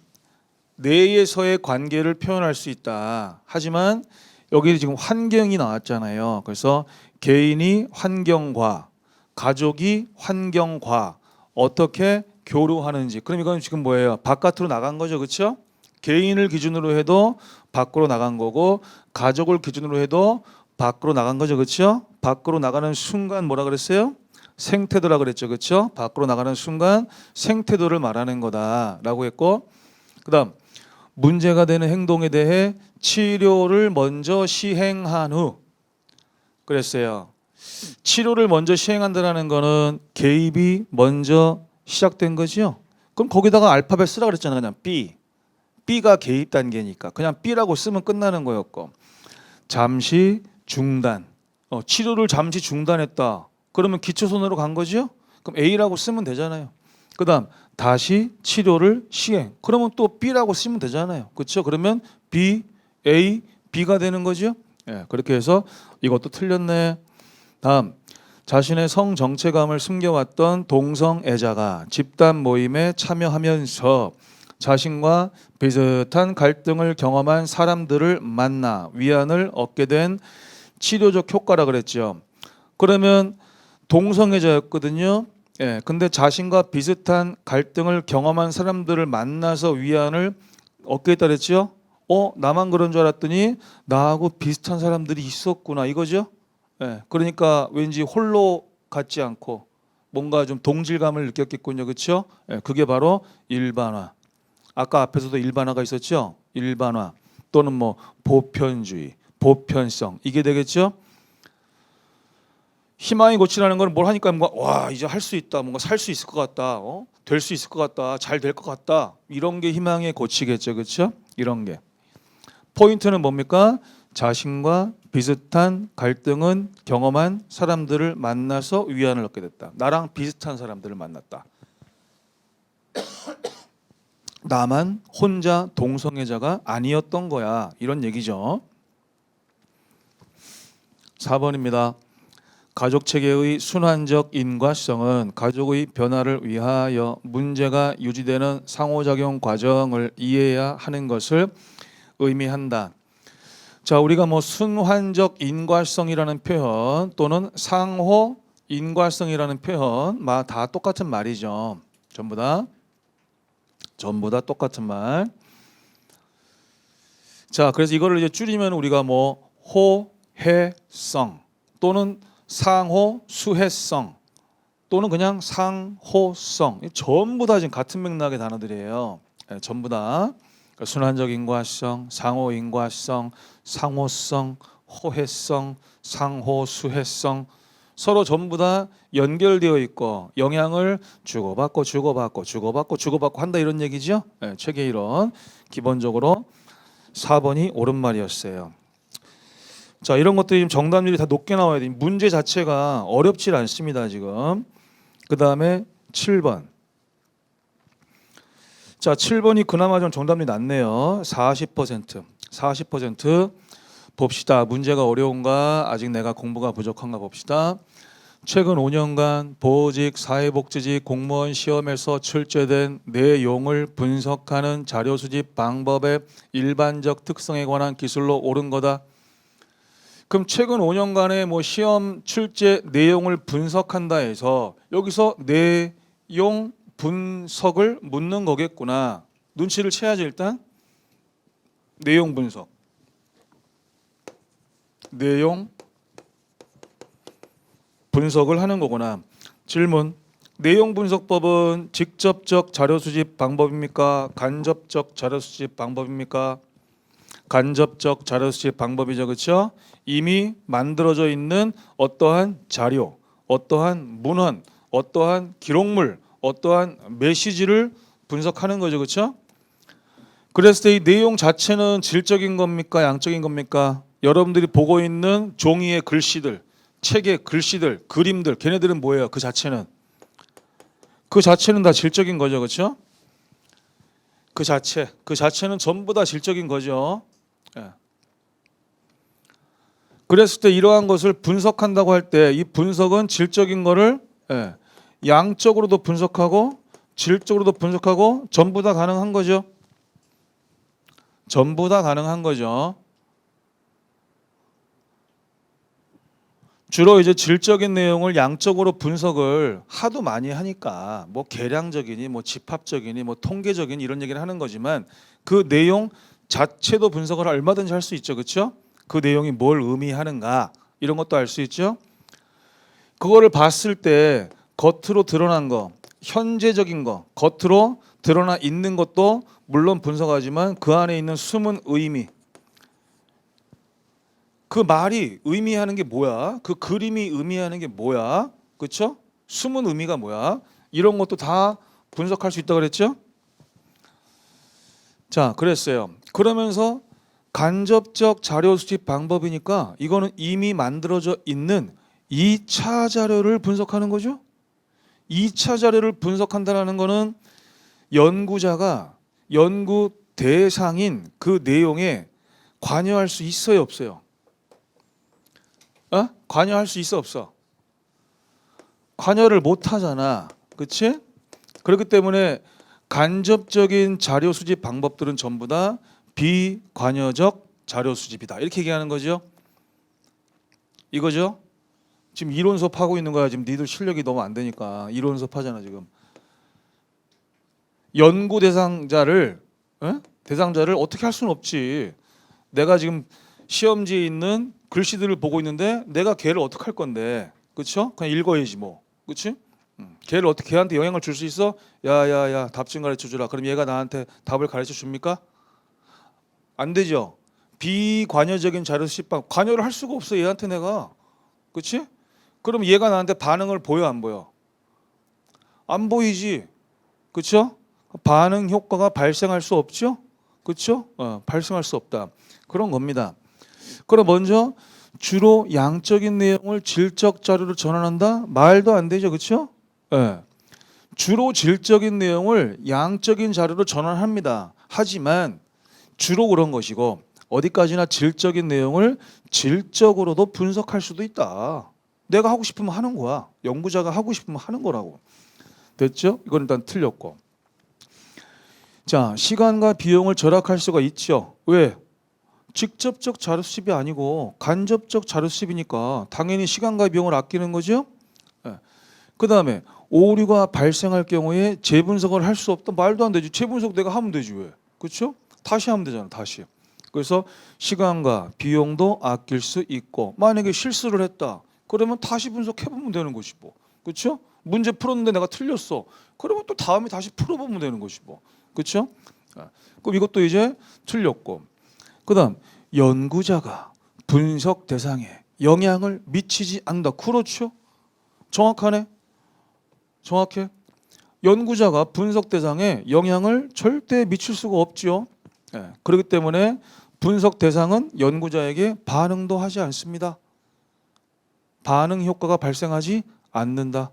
내에서의 관계를 표현할 수 있다. 하지만 여기 지금 환경이 나왔잖아요. 그래서 개인이 환경과 가족이 환경과 어떻게 교류하는지. 그럼 이건 지금 뭐예요? 바깥으로 나간 거죠. 그렇죠? 개인을 기준으로 해도 밖으로 나간 거고 가족을 기준으로 해도 밖으로 나간 거죠. 그렇죠? 밖으로 나가는 순간 뭐라 그랬어요? 생태도라 그랬죠. 그렇죠? 밖으로 나가는 순간 생태도를 말하는 거다라고 했고, 그다음 문제가 되는 행동에 대해 치료를 먼저 시행한 후 그랬어요. 치료를 먼저 시행한다는 거는 개입이 먼저 시작된 거죠. 그럼 거기다가 알파벳 쓰라 그랬잖아요. 그냥 B. B가 개입 단계니까 그냥 B라고 쓰면 끝나는 거였고, 잠시 중단. 치료를 잠시 중단했다. 그러면 기초선으로 간 거죠. 그럼 A라고 쓰면 되잖아요. 그다음 다시 치료를 시행. 그러면 또 B라고 쓰면 되잖아요. 그렇죠? 그러면 B, A, B가 되는 거죠. 그렇게 해서 이것도 틀렸네. 다음, 자신의 성 정체감을 숨겨왔던 동성애자가 집단 모임에 참여하면서 자신과 비슷한 갈등을 경험한 사람들을 만나 위안을 얻게 된 치료적 효과라 그랬죠. 그러면 동성애자였거든요. 근데 자신과 비슷한 갈등을 경험한 사람들을 만나서 위안을 얻게 했다 그랬죠. 나만 그런 줄 알았더니 나하고 비슷한 사람들이 있었구나 이거죠. 그러니까 왠지 홀로 같지 않고 뭔가 좀 동질감을 느꼈겠군요. 그렇죠? 그게 바로 일반화. 아까 앞에서도 일반화가 있었죠. 일반화 또는 뭐 보편주의, 보편성 이게 되겠죠. 희망이 고치라는 건 뭘 하니까 뭔가 와 이제 할 수 있다, 뭔가 살 수 있을 것 같다, 될 수 있을 것 같다, 잘 될 것 같다 이런 게 희망의 고치겠죠, 그렇죠? 이런 게 포인트는 뭡니까? 자신과 비슷한 갈등은 경험한 사람들을 만나서 위안을 얻게 됐다. 나랑 비슷한 사람들을 만났다. 나만 혼자 동성애자가 아니었던 거야. 이런 얘기죠. 4번입니다. 가족체계의 순환적 인과성은 가족의 변화를 위하여 문제가 유지되는 상호작용 과정을 이해해야 하는 것을 의미한다. 자, 우리가 뭐 순환적 인과성이라는 표현 또는 상호 인과성이라는 표현 다 똑같은 말이죠. 전부 다 똑같은 말. 자, 그래서 이거를 이제 줄이면 우리가 뭐 호해성 또는 상호 수혜성 또는 그냥 상호성 전부 다 지금 같은 맥락의 단어들이에요. 전부 다 순환적 인과성, 상호 인과성, 상호성, 호혜성, 상호 수혜성 서로 전부 다 연결되어 있고 영향을 주고받고 한다 이런 얘기죠. 네, 체계 이론. 기본적으로 4번이 옳은 말이었어요. 자, 이런 것들이 지금 정답률이 다 높게 나와야 돼. 문제 자체가 어렵질 않습니다, 지금. 그다음에 7번. 자, 7번이 그나마 좀 정답률이 낮네요. 40%. 40%. 봅시다. 문제가 어려운가? 아직 내가 공부가 부족한가 봅시다. 최근 5년간 보직, 사회복지직, 공무원 시험에서 출제된 내용을 분석하는 자료 수집 방법의 일반적 특성에 관한 기술로 옳은 거다. 그럼 최근 5년간의 뭐 시험 출제 내용을 분석한다 해서 여기서 내용 분석을 묻는 거겠구나. 눈치를 채야지 일단. 내용 분석. 내용 분석을 하는 거구나. 질문. 내용 분석법은 직접적 자료 수집 방법입니까? 간접적 자료 수집 방법입니까? 간접적 자료 수집 방법이죠. 그렇죠? 이미 만들어져 있는 어떠한 자료, 어떠한 문헌, 어떠한 기록물, 어떠한 메시지를 분석하는 거죠. 그렇죠? 그랬을 때 이 내용 자체는 질적인 겁니까? 양적인 겁니까? 여러분들이 보고 있는 종이의 글씨들, 책의 글씨들, 그림들, 걔네들은 뭐예요? 그 자체는 다 질적인 거죠. 그렇죠? 그 자체는 전부 다 질적인 거죠. 예. 그랬을 때 이러한 것을 분석한다고 할 때 이 분석은 질적인 거를 양적으로도 분석하고 질적으로도 분석하고 전부 다 가능한 거죠. 전부 다 가능한 거죠. 주로 이제 질적인 내용을 양적으로 분석을 하도 많이 하니까 뭐 계량적이니 뭐 집합적이니 뭐 통계적이니 이런 얘기를 하는 거지만 그 내용 자체도 분석을 얼마든지 할 수 있죠. 그렇죠? 그 내용이 뭘 의미하는가 이런 것도 알 수 있죠. 그거를 봤을 때 겉으로 드러난 거, 현재적인 거, 겉으로 드러나 있는 것도 물론 분석하지만 그 안에 있는 숨은 의미, 그 말이 의미하는 게 뭐야? 그 그림이 의미하는 게 뭐야? 그렇죠? 숨은 의미가 뭐야? 이런 것도 다 분석할 수 있다고 그랬죠? 자, 그랬어요. 그러면서 간접적 자료 수집 방법이니까 이거는 이미 만들어져 있는 2차 자료를 분석하는 거죠. 2차 자료를 분석한다는 거는 연구자가 연구 대상인 그 내용에 관여할 수 있어요, 없어요? 관여할 수 있어, 없어? 관여를 못 하잖아. 그렇지? 그렇기 때문에 간접적인 자료 수집 방법들은 전부 다 비관여적 자료 수집이다. 이렇게 얘기하는 거죠. 이거죠. 지금 이론 수업 하고 있는 거야. 지금 니들 실력이 너무 안 되니까 이론 수업 하잖아 지금. 연구 대상자를 어떻게 할 수는 없지. 내가 지금 시험지에 있는 글씨들을 보고 있는데 내가 걔를 어떻게 할 건데, 그렇죠? 그냥 읽어야지 뭐, 그렇지? 걔를 어떻게 걔한테 영향을 줄 수 있어? 야야야 답 좀 가르쳐 주라. 그럼 얘가 나한테 답을 가르쳐 줍니까? 안 되죠. 비관여적인 자료 수집방 관여를 할 수가 없어 얘한테 내가, 그렇지? 그럼 얘가 나한테 반응을 보여 안 보여? 안 보이지, 그렇죠? 반응 효과가 발생할 수 없죠, 그렇죠? 발생할 수 없다 그런 겁니다. 그럼 먼저 주로 양적인 내용을 질적 자료로 전환한다? 말도 안 되죠, 그렇죠? 주로 질적인 내용을 양적인 자료로 전환합니다. 하지만 주로 그런 것이고 어디까지나 질적인 내용을 질적으로도 분석할 수도 있다. 내가 하고 싶으면 하는 거야. 연구자가 하고 싶으면 하는 거라고. 됐죠? 이건 일단 틀렸고. 자, 시간과 비용을 절약할 수가 있죠. 왜? 직접적 자료 수집이 아니고 간접적 자료 수집이니까 당연히 시간과 비용을 아끼는 거죠. 그 다음에 오류가 발생할 경우에 재분석을 할 수 없다. 말도 안 되지. 재분석 내가 하면 되지 왜? 그렇죠? 다시 하면 되잖아. 다시. 그래서 시간과 비용도 아낄 수 있고 만약에 실수를 했다. 그러면 다시 분석해보면 되는 것이 뭐. 그렇죠? 문제 풀었는데 내가 틀렸어. 그러면 또 다음에 다시 풀어보면 되는 것이 뭐. 그렇죠? 그럼 이것도 이제 틀렸고. 그다음 연구자가 분석 대상에 영향을 미치지 않는다. 그렇죠? 정확하네. 정확해. 연구자가 분석 대상에 영향을 절대 미칠 수가 없죠. 예, 그렇기 때문에 분석 대상은 연구자에게 반응도 하지 않습니다. 반응 효과가 발생하지 않는다.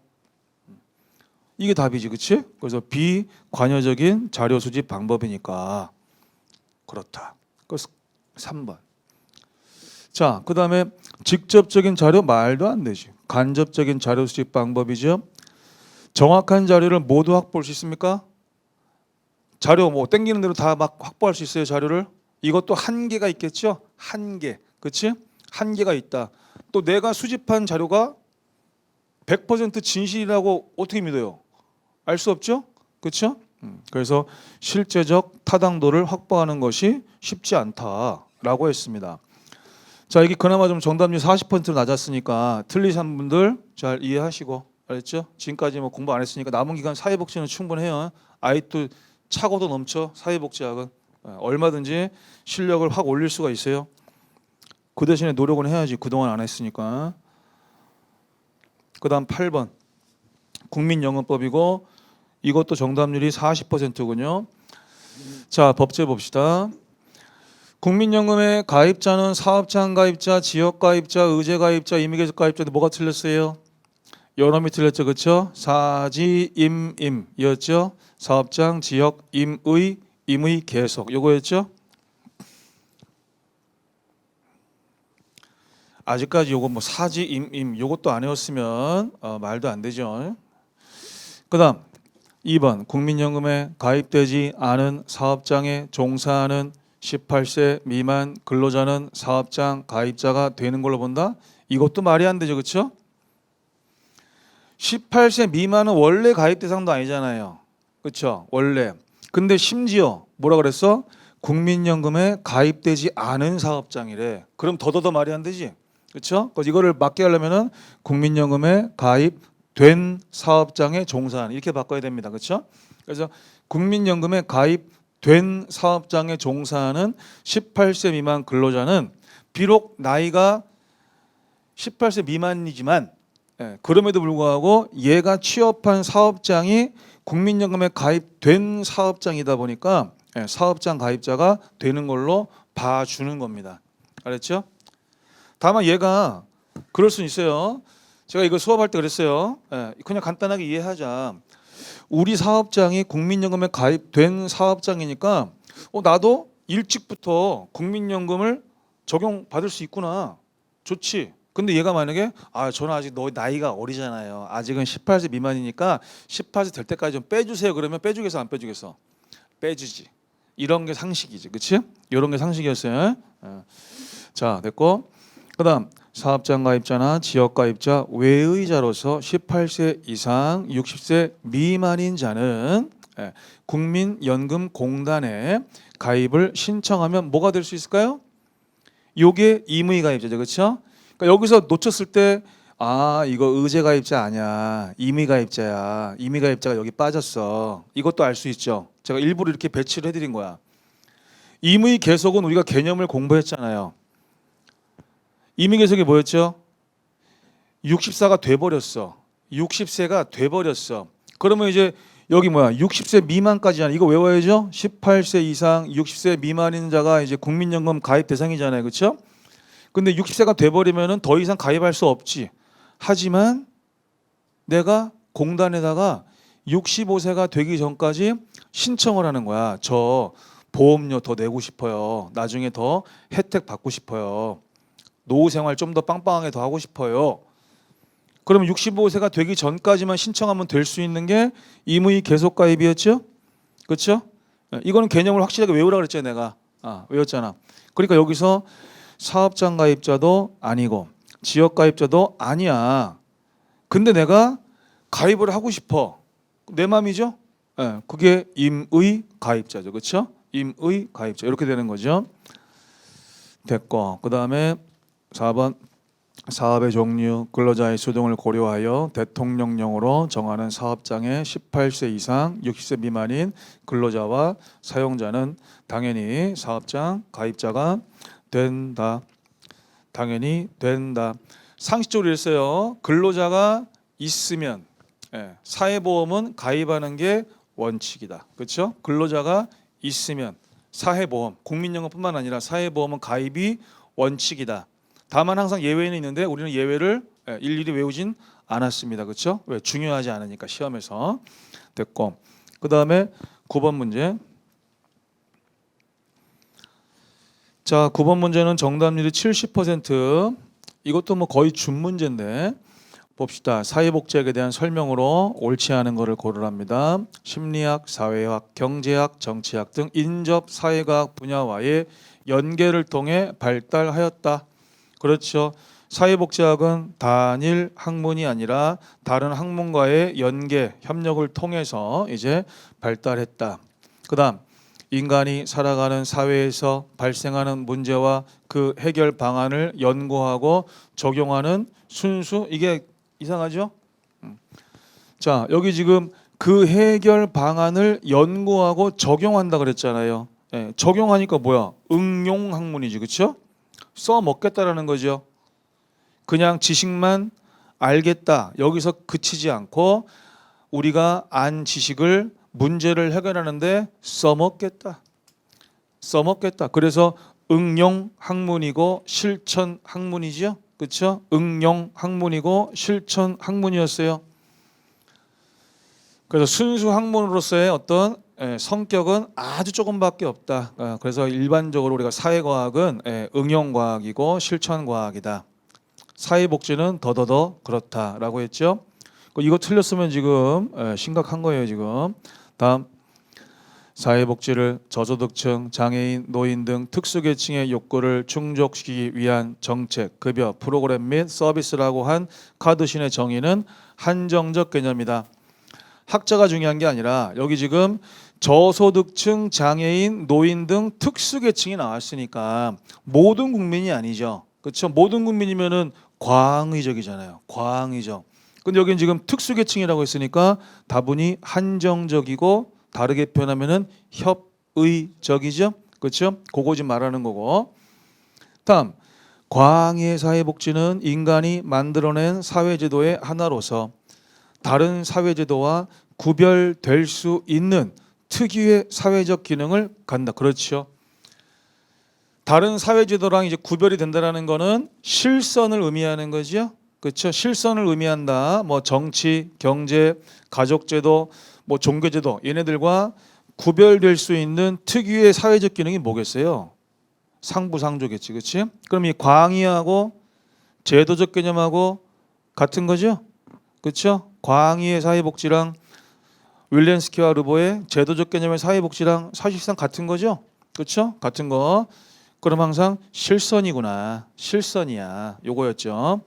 이게 답이지, 그치? 그래서 비관여적인 자료 수집 방법이니까 그렇다. 그래서 3번. 자, 그 다음에 직접적인 자료 말도 안 되지. 간접적인 자료 수집 방법이죠. 정확한 자료를 모두 확보할 수 있습니까? 자료 뭐 땡기는 대로 다 막 확보할 수 있어요, 자료를? 이것도 한계가 있겠죠? 한계. 그치? 한계가 있다. 또 내가 수집한 자료가 100% 진실이라고 어떻게 믿어요? 알 수 없죠? 그렇죠? 그래서 실제적 타당도를 확보하는 것이 쉽지 않다라고 했습니다. 자, 이게 그나마 좀 정답률 40%로 낮았으니까 틀리신 분들 잘 이해하시고, 알겠죠? 지금까지 뭐 공부 안 했으니까 남은 기간 사회복지는 충분해요. 아이도 차고도 넘쳐. 사회복지학은 얼마든지 실력을 확 올릴 수가 있어요. 그 대신에 노력은 해야지. 그동안 안 했으니까. 그 다음 8번 국민연금법이고 이것도 정답률이 40%군요. 자, 법제 봅시다. 국민연금의 가입자는 사업장 가입자, 지역 가입자, 의제 가입자, 임의계속 가입자인데 뭐가 틀렸어요? 여러이 틀렸죠, 그렇죠? 사지, 임이었죠. 사업장, 지역, 임의 계속 요거였죠. 아직까지 요거 뭐 사지, 임 요것도 안 외웠으면 말도 안 되죠. 그다음 2번 국민연금에 가입되지 않은 사업장에 종사하는 18세 미만 근로자는 사업장 가입자가 되는 걸로 본다. 이것도 말이 안 되죠, 그렇죠? 18세 미만은 원래 가입 대상도 아니잖아요, 그렇죠? 원래. 근데 심지어 뭐라 그랬어? 국민연금에 가입되지 않은 사업장이래. 그럼 더더더 말이 안 되지, 그렇죠? 그래서 이거를 맞게 하려면은 국민연금에 가입된 사업장에 종사하는 이렇게 바꿔야 됩니다, 그렇죠? 그래서 국민연금에 가입된 사업장에 종사하는 18세 미만 근로자는 비록 나이가 18세 미만이지만 그럼에도 불구하고 얘가 취업한 사업장이 국민연금에 가입된 사업장이다 보니까 사업장 가입자가 되는 걸로 봐주는 겁니다. 알았죠? 다만 얘가 그럴 수는 있어요. 제가 이거 수업할 때 그랬어요. 그냥 간단하게 이해하자. 우리 사업장이 국민연금에 가입된 사업장이니까 나도 일찍부터 국민연금을 적용받을 수 있구나. 좋지. 근데 얘가 만약에 저는 아직 너 나이가 어리잖아요. 아직은 18세 미만이니까 18세 될 때까지 좀 빼주세요. 그러면 빼주겠어, 안 빼주겠어? 빼주지. 이런 게 상식이지, 그렇지? 이런 게 상식이었어요. 자, 됐고. 그다음 사업장 가입자나 지역 가입자 외의자로서 18세 이상 60세 미만인 자는 국민연금공단에 가입을 신청하면 뭐가 될 수 있을까요? 요게 임의 가입자죠, 그렇죠? 그러니까 여기서 놓쳤을 때 이거 의제 가입자 아니야, 임의 가입자야. 임의 가입자가 여기 빠졌어. 이것도 알 수 있죠. 제가 일부러 이렇게 배치를 해드린 거야. 임의 계속은 우리가 개념을 공부했잖아요. 임의 계속이 뭐였죠? 64가 돼버렸어. 60세가 돼버렸어. 그러면 이제 여기 60세 미만까지잖아. 이거 외워야죠. 18세 이상 60세 미만인 자가 이제 국민연금 가입 대상이잖아요, 그렇죠? 근데 60세가 돼버리면은 더 이상 가입할 수 없지. 하지만 내가 공단에다가 65세가 되기 전까지 신청을 하는 거야. 저 보험료 더 내고 싶어요. 나중에 더 혜택 받고 싶어요. 노후 생활 좀 더 빵빵하게 더 하고 싶어요. 그럼 65세가 되기 전까지만 신청하면 될 수 있는 게 임의 계속 가입이었죠? 그렇죠? 이거는 개념을 확실하게 외우라 그랬죠, 내가. 외웠잖아. 그러니까 여기서 사업장 가입자도 아니고 지역 가입자도 아니야. 근데 내가 가입을 하고 싶어. 내 맘이죠? 그게 임의 가입자죠. 그렇죠? 임의 가입자. 이렇게 되는 거죠. 됐고. 그다음에 4번 사업의 종류, 근로자의 수등을 고려하여 대통령령으로 정하는 사업장의 18세 이상 60세 미만인 근로자와 사용자는 당연히 사업장 가입자가 된다. 당연히 된다. 상식적으로 이랬어요. 근로자가 있으면 사회보험은 가입하는 게 원칙이다. 그렇죠? 근로자가 있으면 사회보험, 국민연금뿐만 아니라 사회보험은 가입이 원칙이다. 다만 항상 예외는 있는데 우리는 예외를 일일이 외우진 않았습니다. 그렇죠? 왜? 중요하지 않으니까 시험에서. 됐고. 그다음에 9번 문제. 자, 9번 문제는 정답률이 70%. 이것도 뭐 거의 준 문제인데 봅시다. 사회복지학에 대한 설명으로 옳지 않은 것을 고르랍니다. 심리학, 사회학, 경제학, 정치학 등 인접 사회과학 분야와의 연계를 통해 발달하였다. 그렇죠. 사회복지학은 단일 학문이 아니라 다른 학문과의 연계, 협력을 통해서 이제 발달했다. 그다음 인간이 살아가는 사회에서 발생하는 문제와 그 해결 방안을 연구하고 적용하는 순수 이게 이상하죠? 자, 여기 지금 그 해결 방안을 연구하고 적용한다 그랬잖아요. 적용하니까 뭐야? 응용 학문이지, 그렇죠? 써먹겠다라는 거죠. 그냥 지식만 알겠다. 여기서 그치지 않고 우리가 안 지식을 문제를 해결하는데 써먹겠다. 써먹겠다. 그래서 응용 학문이고 실천 학문이죠. 그렇죠? 응용 학문이고 실천 학문이었어요. 그래서 순수 학문으로서의 어떤 성격은 아주 조금밖에 없다. 그래서 일반적으로 우리가 사회과학은 응용과학이고 실천과학이다. 사회복지는 더더더 그렇다라고 했죠. 이거 틀렸으면 지금 심각한 거예요. 지금 다음 사회복지를 저소득층, 장애인, 노인 등 특수계층의 욕구를 충족시키기 위한 정책, 급여, 프로그램 및 서비스라고 한 카드신의 정의는 한정적 개념이다. 학자가 중요한 게 아니라 여기 지금 저소득층, 장애인, 노인 등 특수계층이 나왔으니까 모든 국민이 아니죠. 그렇죠? 모든 국민이면은 광의적이잖아요. 광의적. 근데 여기는 지금 특수계층이라고 했으니까 다분히 한정적이고 다르게 표현하면은 협의적이죠. 그렇죠? 그거 지금 말하는 거고. 다음 광의의 사회복지는 인간이 만들어낸 사회제도의 하나로서 다른 사회제도와 구별될 수 있는 특유의 사회적 기능을 갖는다. 그렇죠. 다른 사회제도랑 이제 구별이 된다라는 거는 실선을 의미하는 거죠. 그렇죠. 실선을 의미한다. 뭐 정치, 경제, 가족제도, 뭐 종교제도 얘네들과 구별될 수 있는 특유의 사회적 기능이 뭐겠어요? 상부상조겠지, 그렇지? 그럼 이 광의하고 제도적 개념하고 같은 거죠, 그렇죠? 광의의 사회복지랑 윌렌스키와 르보의 제도적 개념의 사회복지랑 사실상 같은 거죠, 그렇죠? 같은 거. 그럼 항상 실선이구나, 실선이야, 요거였죠.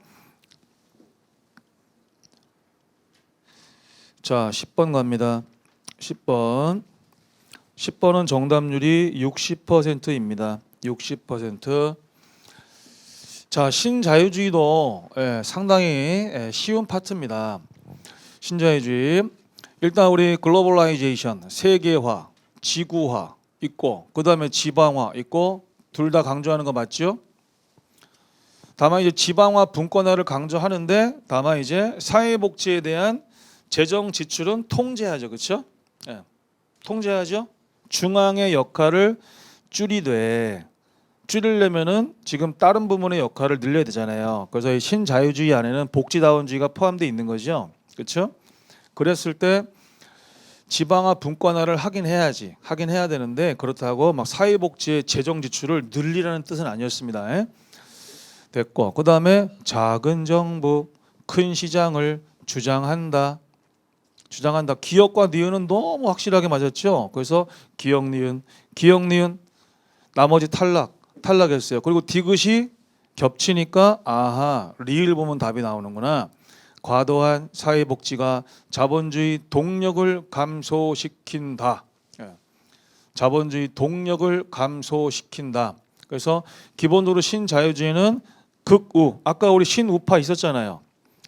자, 10번 갑니다. 10번. 10번은 정답률이 60%입니다. 60%. 자, 신자유주의도 상당히 쉬운 파트입니다. 신자유주의. 일단 우리 글로벌라이제이션, 세계화, 지구화 있고 그다음에 지방화 있고 둘 다 강조하는 거 맞죠? 다만 이제 지방화, 분권화를 강조하는데 다만 이제 사회복지에 대한 재정 지출은 통제하죠. 그렇죠? 통제하죠. 중앙의 역할을 줄이려면은 지금 다른 부문의 역할을 늘려야 되잖아요. 그래서 이 신자유주의 안에는 복지다원주의가 포함되어 있는 거죠. 그렇죠? 그랬을 때 지방화 분권화를 하긴 해야 되는데 그렇다고 막 사회복지의 재정 지출을 늘리라는 뜻은 아니었습니다. 됐고 그다음에 작은 정부, 큰 시장을 주장한다. 기역과 니은은 너무 확실하게 맞았죠. 그래서 기역 니은 나머지 탈락했어요. 그리고 디귿이 겹치니까 아하 리을 보면 답이 나오는구나. 과도한 사회복지가 자본주의 동력을 감소시킨다. 자본주의 동력을 감소시킨다. 그래서 기본적으로 신자유주의는 극우. 아까 우리 신우파 있었잖아요.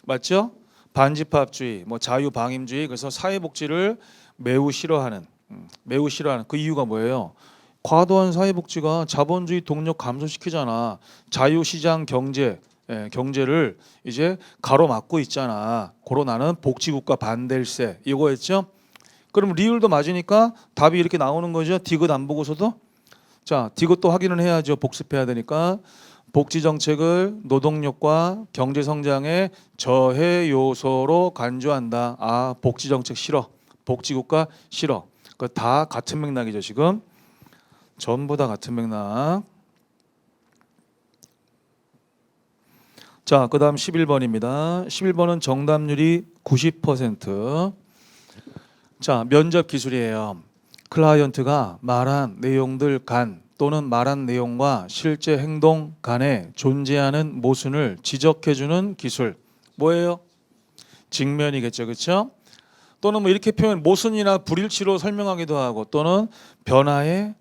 맞죠? 반집합주의, 뭐 자유방임주의. 그래서 사회복지를 매우 싫어하는 그 이유가 뭐예요? 과도한 사회복지가 자본주의 동력 감소시키잖아. 자유시장 경제 경제를 이제 가로막고 있잖아. 고로 나는 복지국가 반댈세 이거였죠. 그럼 리을도 맞으니까 답이 이렇게 나오는 거죠. 디귿 안 보고서도. 자, 디귿도 확인을 해야죠. 복습해야 되니까. 복지 정책을 노동력과 경제 성장의 저해 요소로 간주한다. 아, 복지 정책 싫어. 복지 국가 싫어. 그 다 같은 맥락이죠, 지금. 전부 다 같은 맥락. 자, 그다음 11번입니다. 11번은 정답률이 90%. 자, 면접 기술이에요. 클라이언트가 말한 내용들 간 또는 말한 내용과 실제 행동 간에 존재하는 모순을 지적해주는 기술. 뭐예요? 직면이겠죠, 그렇죠? 또는 뭐 이렇게 표현 모순이나 불일치로 설명하기도 하고 또는 변화에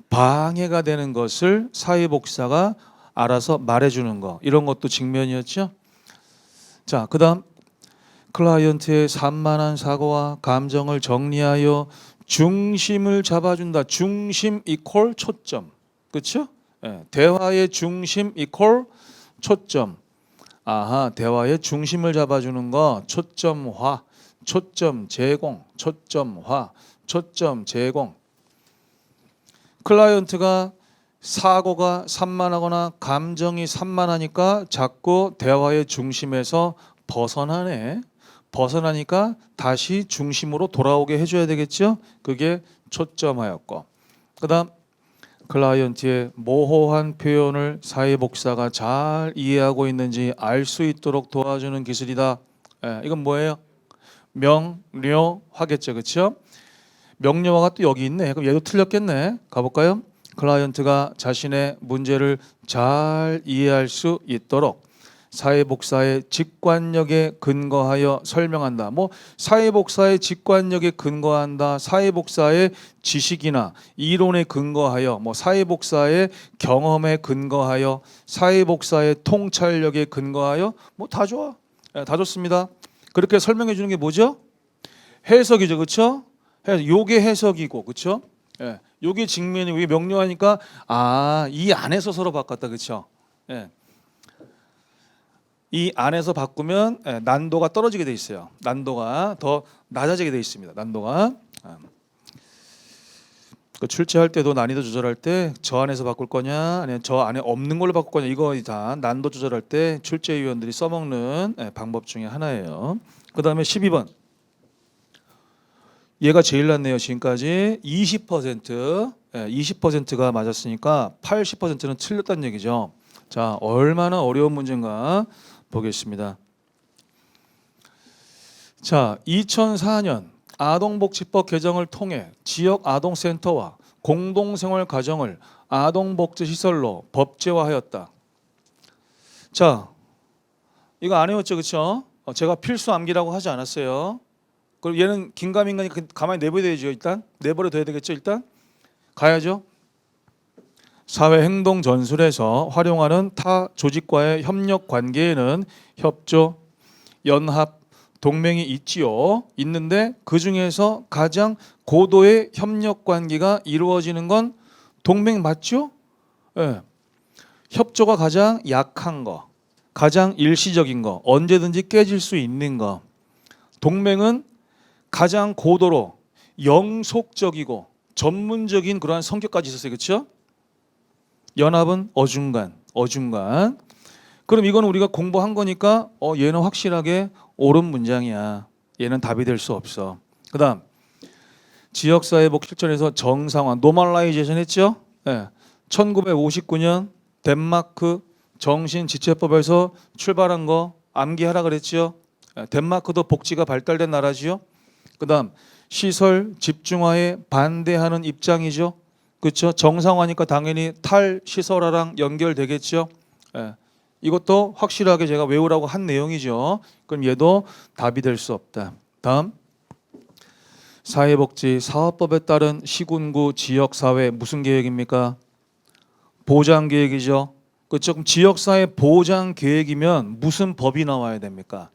방해가 되는 것을 사회복사가 알아서 말해주는 거 이런 것도 직면이었죠. 자, 그다음 클라이언트의 산만한 사고와 감정을 정리하여 중심을 잡아준다. 중심 이퀄 초점. 그렇죠? 대화의 중심 이퀄 초점. 아하, 대화의 중심을 잡아주는 거 초점화, 초점 제공, 초점화, 초점 제공. 클라이언트가 사고가 산만하거나 감정이 산만하니까 자꾸 대화의 중심에서 벗어나네. 벗어나니까 다시 중심으로 돌아오게 해줘야 되겠죠. 그게 초점하였고, 그다음 클라이언트의 모호한 표현을 사회복사가 잘 이해하고 있는지 알 수 있도록 도와주는 기술이다. 이건 뭐예요? 명료화겠죠, 그렇죠? 명료화가 또 여기 있네. 그럼 얘도 틀렸겠네. 가볼까요? 클라이언트가 자신의 문제를 잘 이해할 수 있도록 사회복사의 직관력에 근거하여 설명한다. 뭐 사회복사의 직관력에 근거한다. 사회복사의 지식이나 이론에 근거하여, 뭐 사회복사의 경험에 근거하여, 사회복사의 통찰력에 근거하여, 뭐 다 좋아. 다 좋습니다. 그렇게 설명해 주는 게 뭐죠? 해석이죠, 그렇죠? 요게 해석이고, 그렇죠? 요게 직면이고, 이게 명료하니까 아, 이 안에서 서로 바꿨다, 그렇죠? 이 안에서 바꾸면 난도가 떨어지게 돼 있어요. 난도가 더 낮아지게 돼 있습니다. 난도가. 그 출제할 때도 난이도 조절할 때 저 안에서 바꿀 거냐 아니면 저 안에 없는 걸로 바꿀 거냐, 이거 다 난도 조절할 때 출제위원들이 써먹는 방법 중에 하나예요. 그 다음에 12번. 얘가 제일 낫네요. 지금까지 20%, 20%가 맞았으니까 80%는 틀렸다는 얘기죠. 자, 얼마나 어려운 문제인가 보겠습니다. 자, 2004년 아동복지법 개정을 통해 지역 아동센터와 공동생활가정을 아동복지시설로 법제화하였다. 자, 이거 안 외웠죠, 그렇죠? 제가 필수 암기라고 하지 않았어요. 그럼 얘는 긴가민가니까 가만히 내버려둬야죠. 일단 내버려둬야 되겠죠. 일단 가야죠. 사회행동 전술에서 활용하는 타 조직과의 협력 관계에는 협조, 연합, 동맹이 있지요. 있는데 그 중에서 가장 고도의 협력 관계가 이루어지는 건 동맹 맞죠? 협조가 가장 약한 거, 가장 일시적인 거, 언제든지 깨질 수 있는 거. 동맹은 가장 고도로 영속적이고 전문적인 그러한 성격까지 있었어요. 그렇죠? 연합은 어중간. 그럼 이건 우리가 공부한 거니까 얘는 확실하게 옳은 문장이야. 얘는 답이 될 수 없어. 그다음 지역사회복 실천에서 정상화, 노멀라이제이션 했죠? 1959년 덴마크 정신지체법에서 출발한 거 암기하라 그랬죠? 덴마크도 복지가 발달된 나라지요. 그다음 시설 집중화에 반대하는 입장이죠. 그렇죠? 정상화니까 당연히 탈시설화랑 연결되겠죠. 이것도 확실하게 제가 외우라고 한 내용이죠. 그럼 얘도 답이 될 수 없다. 다음 사회복지 사업법에 따른 시군구 지역사회 무슨 계획입니까? 보장계획이죠. 그렇죠? 그럼 지역사회 보장계획이면 무슨 법이 나와야 됩니까?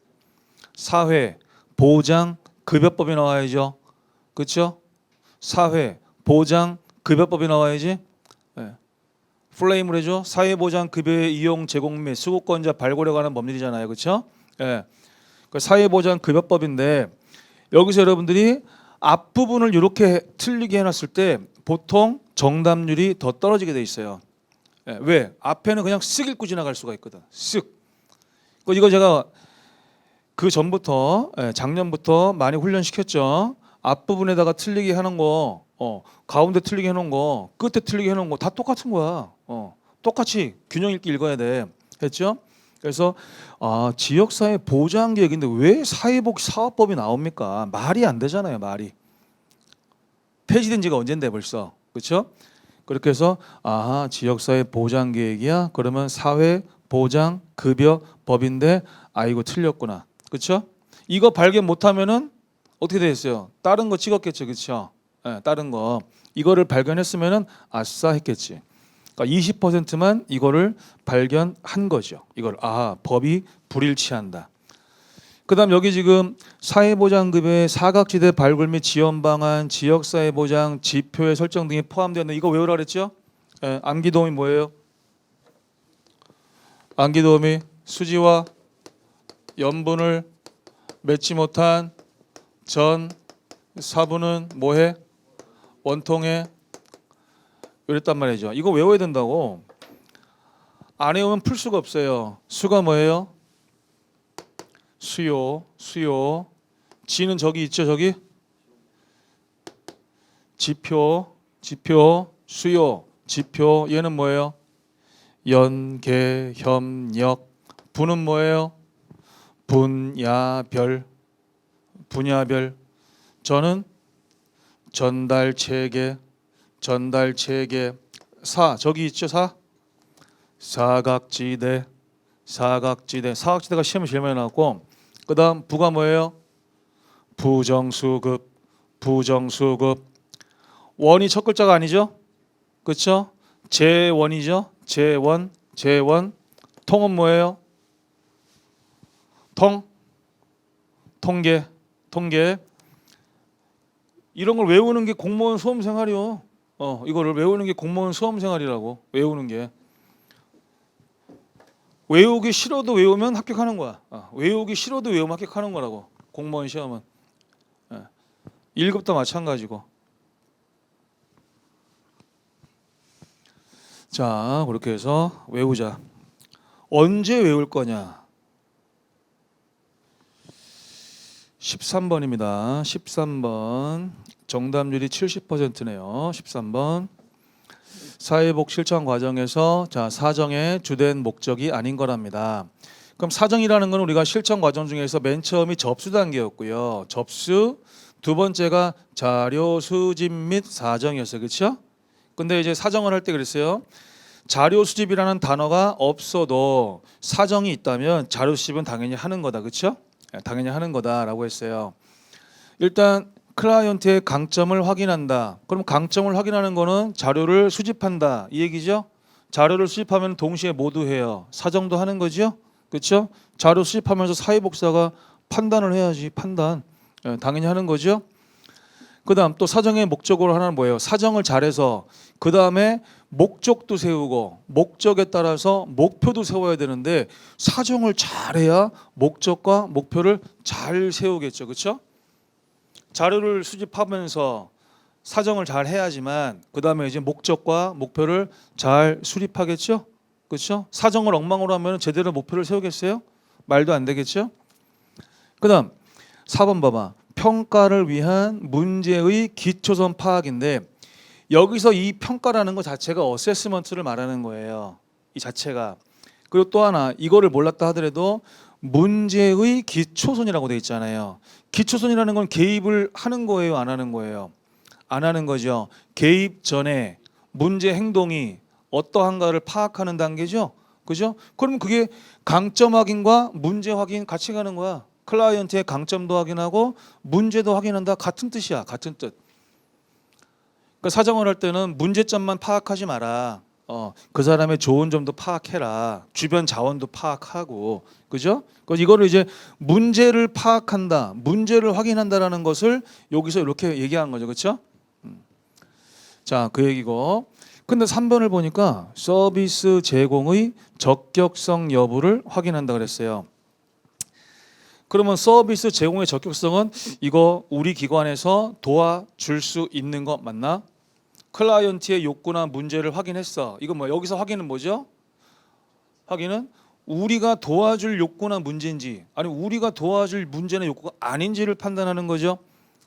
사회 보장 급여법이 나와야죠. 그렇죠? 사회 보장 급여법이 나와야지. 플레임으로죠. 사회보장급여의 이용 제공 및 수급권자 발굴에 관한 법률이잖아요, 그렇죠? 예, 그 사회보장급여법인데 여기서 여러분들이 앞부분을 이렇게 틀리게 해놨을 때 보통 정답률이 더 떨어지게 돼 있어요. 예, 왜? 앞에는 그냥 쓱 읽고 지나갈 수가 있거든. 쓱. 이거 제가 그 전부터 작년부터 많이 훈련시켰죠. 앞부분에다가 틀리게 하는 거, 가운데 틀리게 해놓은 거, 끝에 틀리게 해놓은 거 다 똑같은 거야. 똑같이 균형 있게 읽어야 돼. 했죠? 그래서 지역사회 보장계획인데 왜 사회복 사업법이 나옵니까? 말이 안 되잖아요. 말이 폐지된 지가 언젠데 벌써, 그렇죠? 그렇게 해서 지역사회 보장계획이야. 그러면 사회보장급여법인데 아이고 틀렸구나. 그렇죠? 이거 발견 못하면은 어떻게 되겠어요? 다른 거 찍었겠죠, 그렇죠? 다른 거 이거를 발견했으면은 아싸 했겠지. 그러니까 20%만 이거를 발견한 거죠. 이걸 법이 불일치한다. 그다음 여기 지금 사회보장급여의 사각지대 발굴 및 지원 방안, 지역사회보장 지표의 설정 등이 포함되어 있는 이거 외우라 그랬죠? 암기도움이 뭐예요? 암기도움이 수지와 염분을 맺지 못한 전 사분은 뭐해? 원통에 이랬단 말이죠. 이거 외워야 된다고. 안 외우면 풀 수가 없어요. 수가 뭐예요? 수요. 지는 저기 있죠, 저기. 지표, 수요, 지표. 얘는 뭐예요? 연계, 협력. 분은 뭐예요? 분야별. 저는 전달 체계. 저기 있죠, 사각지대. 사각지대가 시험에 제일 많이 나왔고, 그다음 부가 뭐예요? 부정수급. 원이 첫 글자가 아니죠? 그렇죠? 재원이죠. 재원. 통은 뭐예요? 통계. 이런 걸 외우는 게 공무원 수험 생활이요. 이거를 외우는 게 공무원 수험 생활이라고. 외우는 게. 외우기 싫어도 외우면 합격하는 거야. 외우기 싫어도 외우면 합격하는 거라고. 공무원 시험은. 1급도 마찬가지고. 자, 그렇게 해서 외우자. 언제 외울 거냐? 13번입니다. 13번. 정답률이 70%네요. 13번. 사회복 실천 과정에서 사정의 주된 목적이 아닌 거랍니다. 그럼 사정이라는 건 우리가 실천 과정 중에서 맨 처음이 접수 단계였고요. 접수, 두 번째가 자료 수집 및 사정이었어요. 그렇죠? 근데 이제 사정을 할 때 그랬어요. 자료 수집이라는 단어가 없어도 사정이 있다면 자료 수집은 당연히 하는 거다. 그렇죠? 당연히 하는 거다라고 했어요. 일단 클라이언트의 강점을 확인한다. 그럼 강점을 확인하는 거는 자료를 수집한다 이 얘기죠. 자료를 수집하면 동시에 모두 해요. 사정도 하는 거죠. 그렇죠? 자료 수집하면서 사회복사가 판단을 해야지. 판단 당연히 하는 거죠. 그다음 또 사정의 목적으로 하나는 뭐예요? 사정을 잘해서 그 다음에 목적도 세우고 목적에 따라서 목표도 세워야 되는데 사정을 잘해야 목적과 목표를 잘 세우겠죠. 그렇죠? 자료를 수집하면서 사정을 잘 해야지만 그 다음에 이제 목적과 목표를 잘 수립하겠죠. 그렇죠? 사정을 엉망으로 하면 제대로 목표를 세우겠어요? 말도 안 되겠죠. 그 다음 4번 봐봐. 평가를 위한 문제의 기초선 파악인데 여기서 이 평가라는 것 자체가 어세스먼트를 말하는 거예요. 이 자체가. 그리고 또 하나 이거를 몰랐다 하더라도 문제의 기초선이라고 돼 있잖아요. 기초선이라는 건 개입을 하는 거예요, 안 하는 거예요? 안 하는 거죠. 개입 전에 문제 행동이 어떠한가를 파악하는 단계죠. 그죠? 그러면 그게 강점 확인과 문제 확인 같이 가는 거야. 클라이언트의 강점도 확인하고 문제도 확인한다. 같은 뜻이야. 같은 뜻. 그러니까 사정을 할 때는 문제점만 파악하지 마라. 그 사람의 좋은 점도 파악해라. 주변 자원도 파악하고, 그죠? 이거를 이제 문제를 파악한다, 문제를 확인한다라는 것을 여기서 이렇게 얘기하는 거죠, 그렇죠? 자, 그 얘기고. 근데 3번을 보니까 서비스 제공의 적격성 여부를 확인한다 그랬어요. 그러면 서비스 제공의 적격성은 이거 우리 기관에서 도와줄 수 있는 거 맞나? 클라이언트의 욕구나 문제를 확인했어. 이거 뭐 여기서 확인은 뭐죠? 확인은 우리가 도와줄 욕구나 문제인지 아니 우리가 도와줄 문제나 욕구가 아닌지를 판단하는 거죠.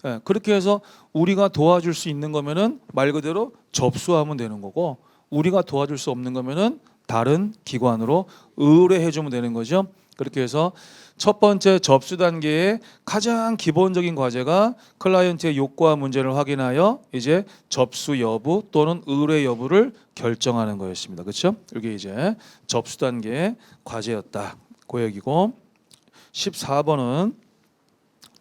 예, 그렇게 해서 우리가 도와줄 수 있는 거면은 말 그대로 접수하면 되는 거고 우리가 도와줄 수 없는 거면은 다른 기관으로 의뢰해 주면 되는 거죠. 그렇게 해서 첫 번째 접수 단계의 가장 기본적인 과제가 클라이언트의 욕구와 문제를 확인하여 이제 접수 여부 또는 의뢰 여부를 결정하는 거였습니다. 그렇죠? 이게 이제 접수 단계의 과제였다. 그 얘기고 14번은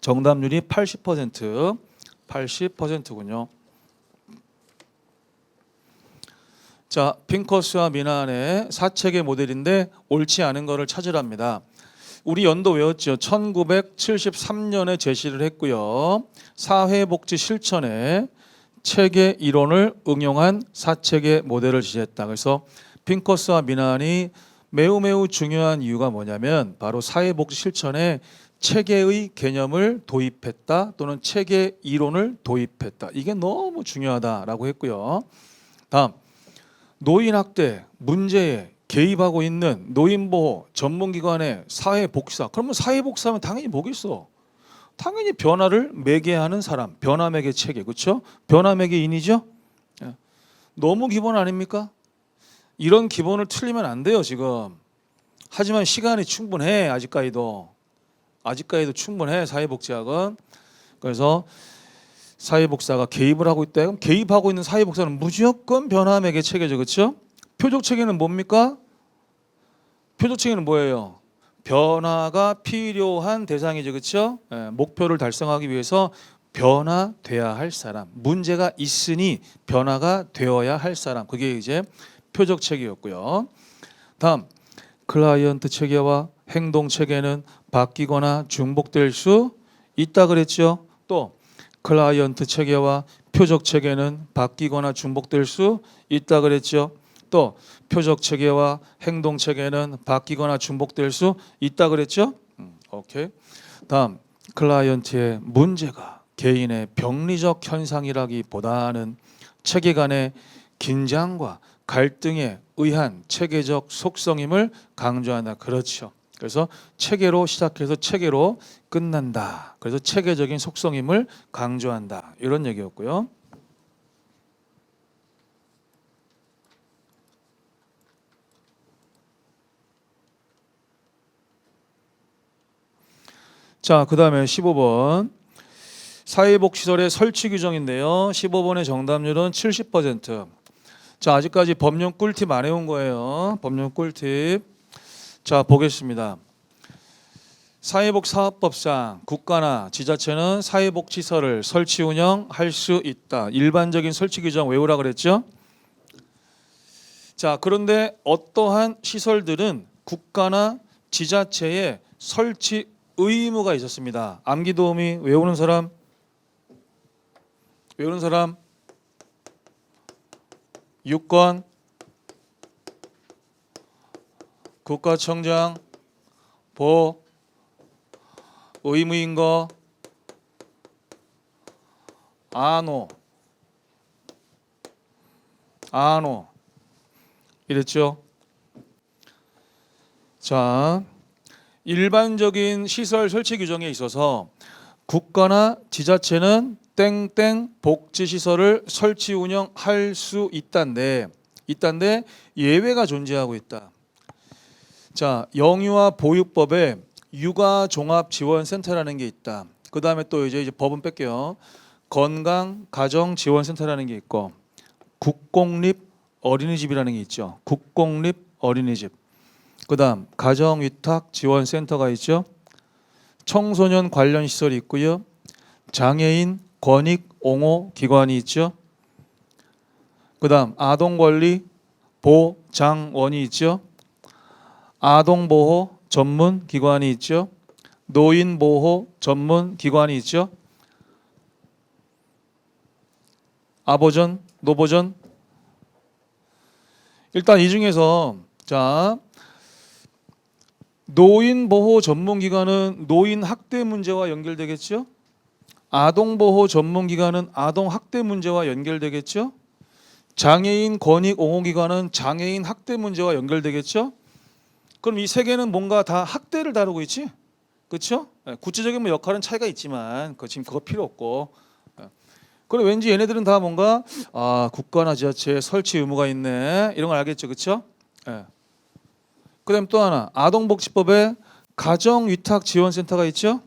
정답률이 80%군요. 자, 핑커스와 미난의 사체계 모델인데 옳지 않은 거를 찾으랍니다. 우리 연도 외웠죠. 1973년에 제시를 했고요. 사회복지 실천에 체계 이론을 응용한 사체계 모델을 제시했다. 그래서 핑커스와 미난이 매우 중요한 이유가 뭐냐면 바로 사회복지 실천에 체계의 개념을 도입했다 또는 체계 이론을 도입했다. 이게 너무 중요하다라고 했고요. 다음 노인학대 문제에 개입하고 있는 노인보호 전문기관의 사회복지사. 그러면 사회복지사면 당연히 뭐겠어? 당연히 변화를 매개하는 사람, 변화매개 체계, 그렇죠? 변화매개인이죠. 너무 기본 아닙니까? 이런 기본을 틀리면 안 돼요 지금. 하지만 시간이 충분해. 아직까지도 충분해 사회복지학은. 그래서 사회복지사가 개입을 하고 있다. 그럼 개입하고 있는 사회복지사는 무조건 변화매개 체계죠, 그렇죠? 표적 체계는 뭡니까? 표적 체계는 뭐예요? 변화가 필요한 대상이죠, 그렇죠? 목표를 달성하기 위해서 변화돼야 할 사람, 문제가 있으니 변화가 되어야 할 사람, 그게 이제 표적 체계였고요. 다음 클라이언트 체계와 행동 체계는 바뀌거나 중복될 수 있다 그랬죠. 또 클라이언트 체계와 표적 체계는 바뀌거나 중복될 수 있다 그랬죠. 또 표적 체계와 행동 체계는 바뀌거나 중복될 수 있다 그랬죠. 오케이. 다음 클라이언트의 문제가 개인의 병리적 현상이라기보다는 체계 간의 긴장과 갈등에 의한 체계적 속성임을 강조한다. 그렇죠. 그래서 체계로 시작해서 체계로 끝난다. 그래서 체계적인 속성임을 강조한다. 이런 얘기였고요. 자, 그 다음에 15번 사회복지시설의 설치 규정인데요. 15번의 정답률은 70%. 자, 아직까지 법령 꿀팁 안 해온 거예요. 법령 꿀팁. 자, 보겠습니다. 사회복지사업법상 국가나 지자체는 사회복지시설을 설치 운영할 수 있다. 일반적인 설치 규정 외우라 그랬죠. 자, 그런데 어떠한 시설들은 국가나 지자체의 설치 의무가 있었습니다. 암기 도우미 외우는 사람? 유권 국가청장 보 의무인 거 안오 이랬죠. 자, 일반적인 시설 설치 규정에 있어서 국가나 지자체는 땡땡 복지시설을 설치 운영할 수 있단데 예외가 존재하고 있다. 자, 영유아 보육법에 육아종합지원센터라는 게 있다. 그 다음에 또 이제 법은 뺄게요. 건강가정지원센터라는 게 있고 국공립 어린이집이라는 게 있죠. 국공립 어린이집. 그 다음 가정위탁지원센터가 있죠. 청소년 관련 시설이 있고요. 장애인 권익 옹호 기관이 있죠. 그 다음 아동권리 보장원이 있죠. 아동보호 전문 기관이 있죠. 노인보호 전문 기관이 있죠. 아보전, 노보전 일단 이 중에서 자 노인보호 전문기관은 노인 학대 문제와 연결되겠죠. 아동보호 전문기관은 아동 학대 문제와 연결되겠죠. 장애인 권익 옹호기관은 장애인 학대 문제와 연결되겠죠. 그럼 이 세 개는 뭔가 다 학대를 다루고 있지, 그렇죠? 구체적인 뭐 역할은 차이가 있지만 지금 그거 필요 없고. 그럼 왠지 얘네들은 다 뭔가 국가나 지자체에 설치 의무가 있네 이런 걸 알겠죠, 그렇죠? 그다음 또 하나 아동복지법에 가정위탁지원센터가 있죠.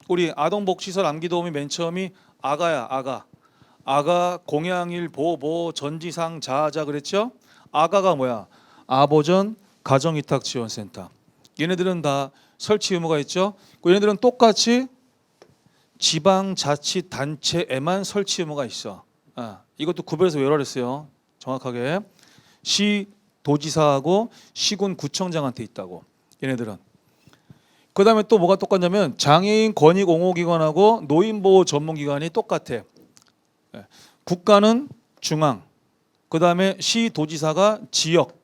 우리 아동복지설 암기도우미 맨 처음이 아가야 아가 공양일 보보 전지상 자자 그랬죠. 아가가 뭐야? 아보전 가정위탁지원센터. 얘네들은 다 설치 의무가 있죠. 얘네들은 똑같이 지방자치단체에만 설치 의무가 있어. 이것도 구별해서 외우라 그랬어요. 정확하게 시 도지사하고 시군 구청장한테 있다고 얘네들은. 그 다음에 또 뭐가 똑같냐면 장애인 권익 옹호기관하고 노인보호 전문기관이 똑같아. 국가는 중앙, 그 다음에 시 도지사가 지역,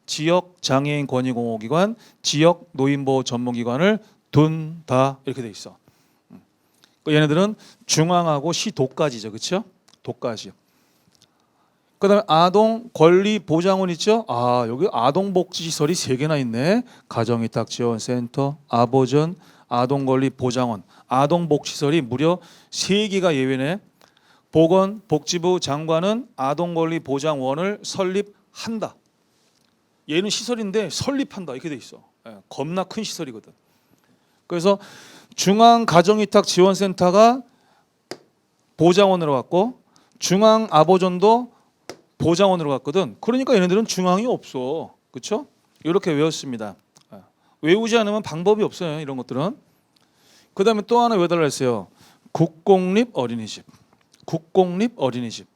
지역 장애인 권익 옹호기관, 지역 노인보호 전문기관을 둔다 이렇게 돼 있어. 얘네들은 중앙하고 시도까지죠, 그렇죠? 도까지. 그다음에 아동 권리 보장원 있죠? 여기 아동 복지 시설이 3개나 있네. 가정위탁 지원센터, 아보전 아동 권리 보장원. 아동 복지 시설이 무려 3개가 예외네. 보건복지부 장관은 아동 권리 보장원을 설립한다. 얘는 시설인데 설립한다 이렇게 돼 있어. 겁나 큰 시설이거든. 그래서 중앙 가정위탁 지원센터가 보장원으로 갔고 중앙 아보전도 보장원으로 갔거든. 그러니까 얘네들은 중앙이 없어. 그렇죠? 이렇게 외웠습니다. 외우지 않으면 방법이 없어요. 이런 것들은. 그다음에 또 하나 외워달라 했어요. 국공립 어린이집. 국공립 어린이집.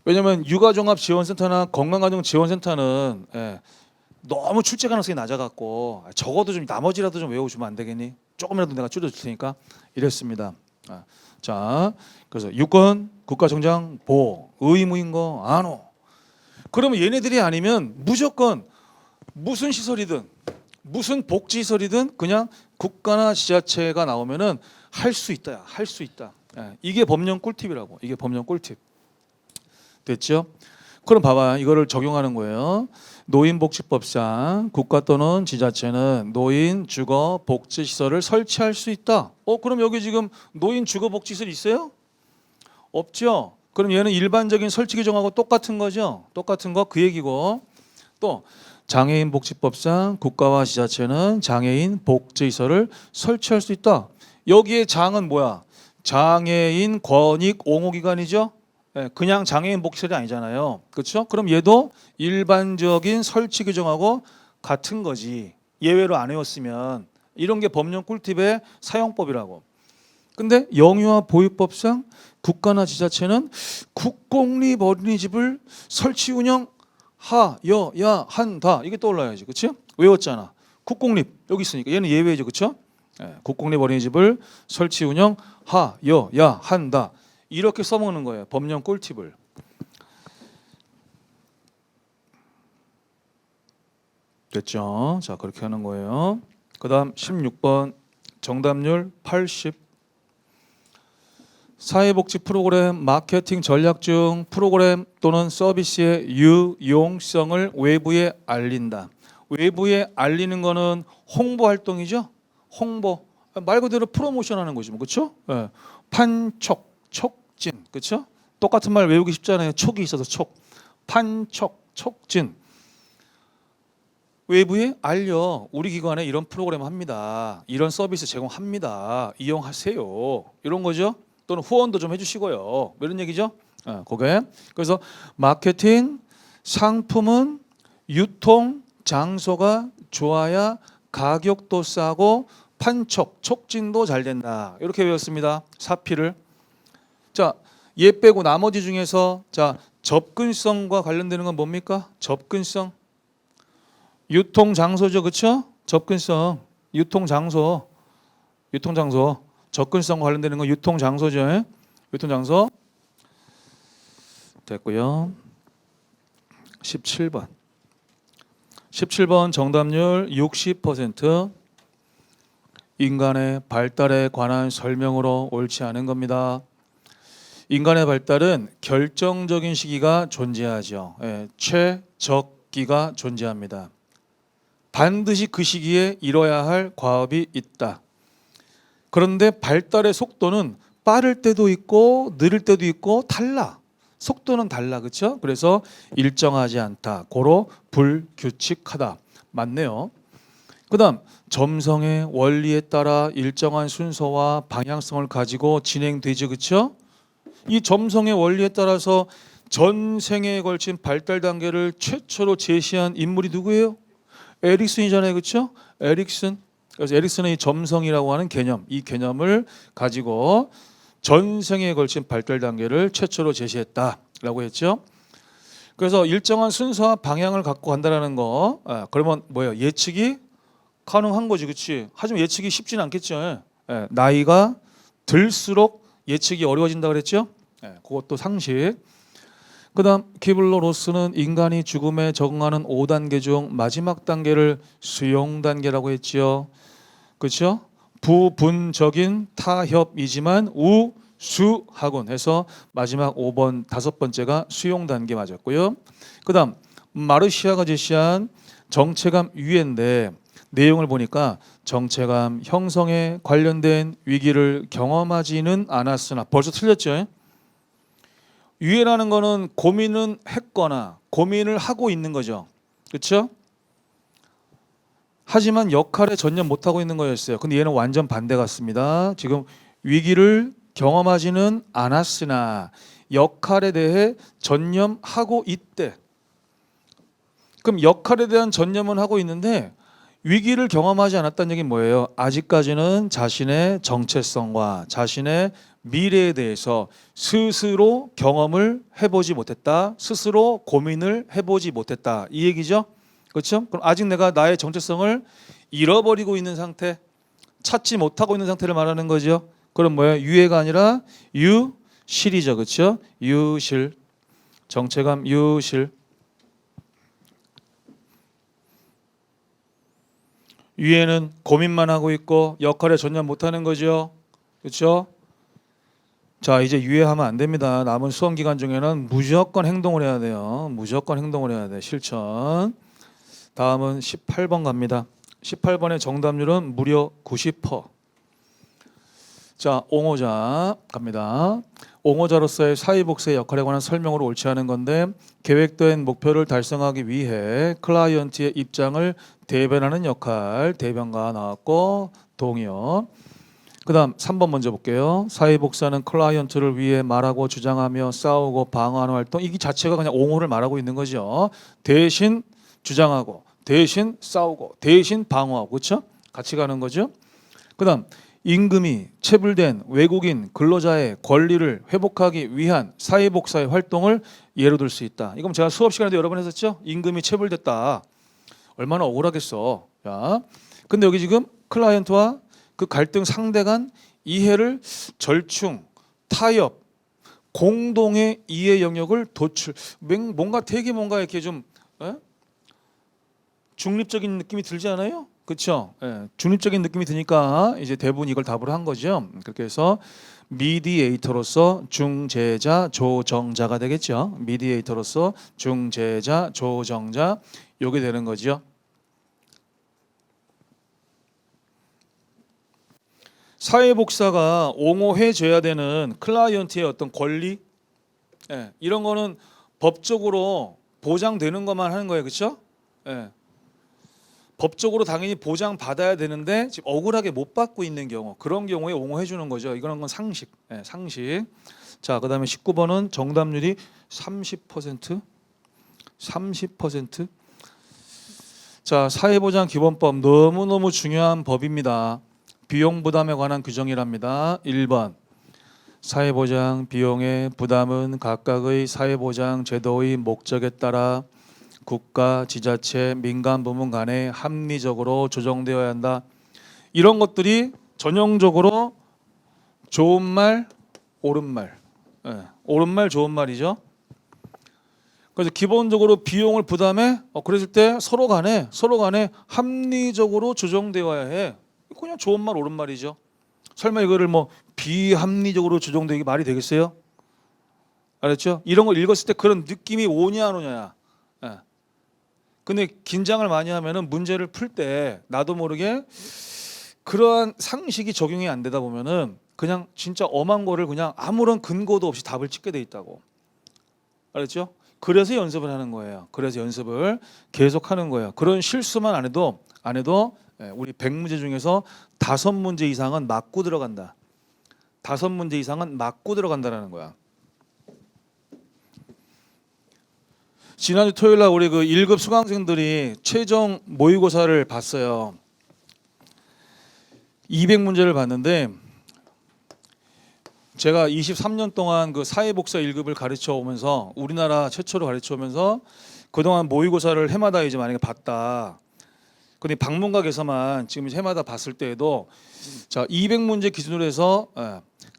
왜냐하면 육아종합지원센터나 건강가정지원센터는 너무 출제 가능성이 낮아갖고 적어도 좀 나머지라도 좀 외워주면 안 되겠니? 조금이라도 내가 줄여줄 테니까 이랬습니다. 자, 그래서 유권, 국가정장, 보호, 의무인 거 아노. 그러면 얘네들이 아니면 무조건 무슨 시설이든 무슨 복지시설이든 그냥 국가나 지자체가 나오면은 할 수 있다야, 할 수 있다. 이게 법령 꿀팁이라고. 이게 법령 꿀팁. 됐죠? 그럼 봐봐, 이거를 적용하는 거예요. 노인복지법상 국가 또는 지자체는 노인 주거 복지시설을 설치할 수 있다. 그럼 여기 지금 노인 주거 복지시설 있어요? 없죠. 그럼 얘는 일반적인 설치 규정하고 똑같은 거죠. 똑같은 거 그 얘기고. 또 장애인 복지법상 국가와 지자체는 장애인 복지시설을 설치할 수 있다. 여기에 장은 뭐야? 장애인 권익 옹호기관이죠. 그냥 장애인 복지시설이 아니잖아요. 그렇죠? 그럼 얘도 일반적인 설치 규정하고 같은 거지. 예외로 안 외웠으면. 이런 게 법령 꿀팁의 사용법이라고. 근데 영유아 보육법상 국가나 지자체는 국공립 어린이집을 설치 운영하여야 한다. 이게 떠올라야지. 그렇지? 외웠잖아. 국공립 여기 있으니까 얘는 예외죠. 그렇죠? 국공립 어린이집을 설치 운영하여야 한다. 이렇게 써먹는 거예요. 법령 꿀팁을. 됐죠? 자, 그렇게 하는 거예요. 그 다음 16번 정답률 80. 사회복지 프로그램 마케팅 전략 중 프로그램 또는 서비스의 유용성을 외부에 알린다. 외부에 알리는 거는 홍보 활동이죠. 홍보. 말 그대로 프로모션하는 거죠. 그렇죠? 판촉, 촉진. 그렇죠? 똑같은 말 외우기 쉽잖아요. 촉이 있어서 촉. 판촉, 촉진. 외부에 알려. 우리 기관에 이런 프로그램 합니다. 이런 서비스 제공합니다. 이용하세요. 이런 거죠. 또는 후원도 좀 해주시고요. 이런 얘기죠. 그게. 그래서 마케팅, 상품은 유통 장소가 좋아야 가격도 싸고 판촉, 촉진도 잘 된다. 이렇게 외웠습니다. 사피를. 자, 얘 빼고 나머지 중에서 자 접근성과 관련되는 건 뭡니까? 접근성. 유통 장소죠, 그렇죠? 접근성, 유통 장소, 접근성과 관련되는 건 유통 장소죠. 유통 장소 됐고요. 17번. 17번 정답률 60%. 인간의 발달에 관한 설명으로 옳지 않은 겁니다. 인간의 발달은 결정적인 시기가 존재하죠. 최적기가 존재합니다. 반드시 그 시기에 이뤄야 할 과업이 있다. 그런데 발달의 속도는 빠를 때도 있고 느릴 때도 있고 달라. 속도는 달라. 그렇죠? 그래서 일정하지 않다. 고로 불규칙하다. 맞네요. 그다음 점성의 원리에 따라 일정한 순서와 방향성을 가지고 진행되죠. 그렇죠? 이 점성의 원리에 따라서 전 생애에 걸친 발달 단계를 최초로 제시한 인물이 누구예요? 에릭슨이잖아요. 그렇죠? 에릭슨. 그래서 에릭슨의 이 점성이라고 하는 개념, 이 개념을 가지고 전 생애에 걸친 발달 단계를 최초로 제시했다라고 했죠. 그래서 일정한 순서와 방향을 갖고 간다라는 거. 그러면 뭐예요? 예측이 가능한 거지, 그렇지? 하지만 예측이 쉽지는 않겠죠. 나이가 들수록 예측이 어려워진다 그랬죠. 그것도 상식. 그다음 키블러-로스는 인간이 죽음에 적응하는 5단계 중 마지막 단계를 수용 단계라고 했지요. 그렇죠? 부분적인 타협이지만 우수하곤 해서 마지막 5번 5번째가 수용 단계 맞았고요. 그다음 마르시아가 제시한 정체감 유예인데 내용을 보니까 정체감 형성에 관련된 위기를 경험하지는 않았으나 벌써 틀렸죠. 유예라는 거는 고민은 했거나 고민을 하고 있는 거죠. 그렇죠? 하지만 역할에 전념 못하고 있는 거였어요. 근데 얘는 완전 반대 같습니다. 지금 위기를 경험하지는 않았으나 역할에 대해 전념하고 있대. 그럼 역할에 대한 전념은 하고 있는데 위기를 경험하지 않았다는 얘기는 뭐예요? 아직까지는 자신의 정체성과 자신의 미래에 대해서 스스로 경험을 해보지 못했다. 스스로 고민을 해보지 못했다. 이 얘기죠. 그렇죠? 그럼 아직 내가 나의 정체성을 잃어버리고 있는 상태, 찾지 못하고 있는 상태를 말하는 거죠. 그럼 뭐예요? 유예가 아니라 유실이죠. 그렇죠? 유실. 정체감 유실. 유예는 고민만 하고 있고 역할에 전념 못하는 거죠. 그렇죠? 자, 이제 유예하면 안 됩니다. 남은 수험 기간 중에는 무조건 행동을 해야 돼요. 무조건 행동을 해야 돼. 실천. 다음은 18번 갑니다. 18번의 정답률은 무려 90%. 자, 옹호자 갑니다. 옹호자로서의 사회복수의 역할에 관한 설명으로 옳지 않은 건데 계획된 목표를 달성하기 위해 클라이언트의 입장을 대변하는 역할, 대변가 나왔고 동의어. 그 다음 3번 먼저 볼게요. 사회복사는 클라이언트를 위해 말하고 주장하며 싸우고 방어하는 활동. 이 자체가 그냥 옹호를 말하고 있는 거죠. 대신 주장하고 대신 싸우고 대신 방어하고 그렇죠? 같이 가는 거죠. 그 다음 임금이 체불된 외국인 근로자의 권리를 회복하기 위한 사회복사의 활동을 예로 들 수 있다. 이건 제가 수업 시간에도 여러 번 했었죠. 임금이 체불됐다. 얼마나 억울하겠어. 야, 근데 여기 지금 클라이언트와 그 갈등 상대 간 이해를 절충, 타협, 공동의 이해 영역을 도출. 뭔가 되게 뭔가 이렇게 좀 중립적인 느낌이 들지 않아요? 그렇죠? 중립적인 느낌이 드니까 이제 대부분 이걸 답으로 한 거죠. 그렇게 해서 미디에이터로서 중재자, 조정자가 되겠죠. 미디에이터로서 중재자, 조정자 요게 되는 거죠. 사회복사가 옹호해줘야 되는 클라이언트의 어떤 권리 이런 거는 법적으로 보장되는 것만 하는 거예요. 그렇죠? 법적으로 당연히 보장받아야 되는데 지금 억울하게 못 받고 있는 경우 그런 경우에 옹호해 주는 거죠. 이거는 건 상식. 상식. 자, 그다음에 19번은 정답률이 30%. 30%. 자, 사회보장 기본법 너무너무 중요한 법입니다. 비용 부담에 관한 규정이랍니다. 1번. 사회보장 비용의 부담은 각각의 사회보장 제도의 목적에 따라 국가, 지자체, 민간 부문 간에 합리적으로 조정되어야 한다. 이런 것들이 전형적으로 좋은 말, 옳은 말. 옳은 말, 좋은 말이죠. 그래서 기본적으로 비용을 부담해. 그랬을 때 서로 간에 합리적으로 조정되어야 해. 그냥 좋은 말 옳은 말이죠. 설마 이거를 뭐 비합리적으로 조정되기 말이 되겠어요? 알았죠? 이런 걸 읽었을 때 그런 느낌이 오냐 안 오냐야. 예. 근데 긴장을 많이 하면은 문제를 풀 때 나도 모르게 그러한 상식이 적용이 안 되다 보면은 그냥 진짜 엄한 거를 그냥 아무런 근거도 없이 답을 찍게 돼 있다고. 알았죠? 그래서 연습을 하는 거예요. 그래서 연습을 계속 하는 거예요. 그런 실수만 안 해도 우리 100문제 중에서 5문제 이상은 맞고 들어간다. 5문제 이상은 맞고 들어간다라는 거야. 지난주 토요일 날 우리 그 1급 수강생들이 최종 모의고사를 봤어요. 200문제를 봤는데 제가 23년 동안 그 사회복사 1급을 가르쳐 오면서 우리나라 최초로 가르쳐 오면서 그동안 모의고사를 해마다 이제 만약에 봤다. 근데 방문각에서만 지금 해마다 봤을 때에도 자 200문제 기준으로 해서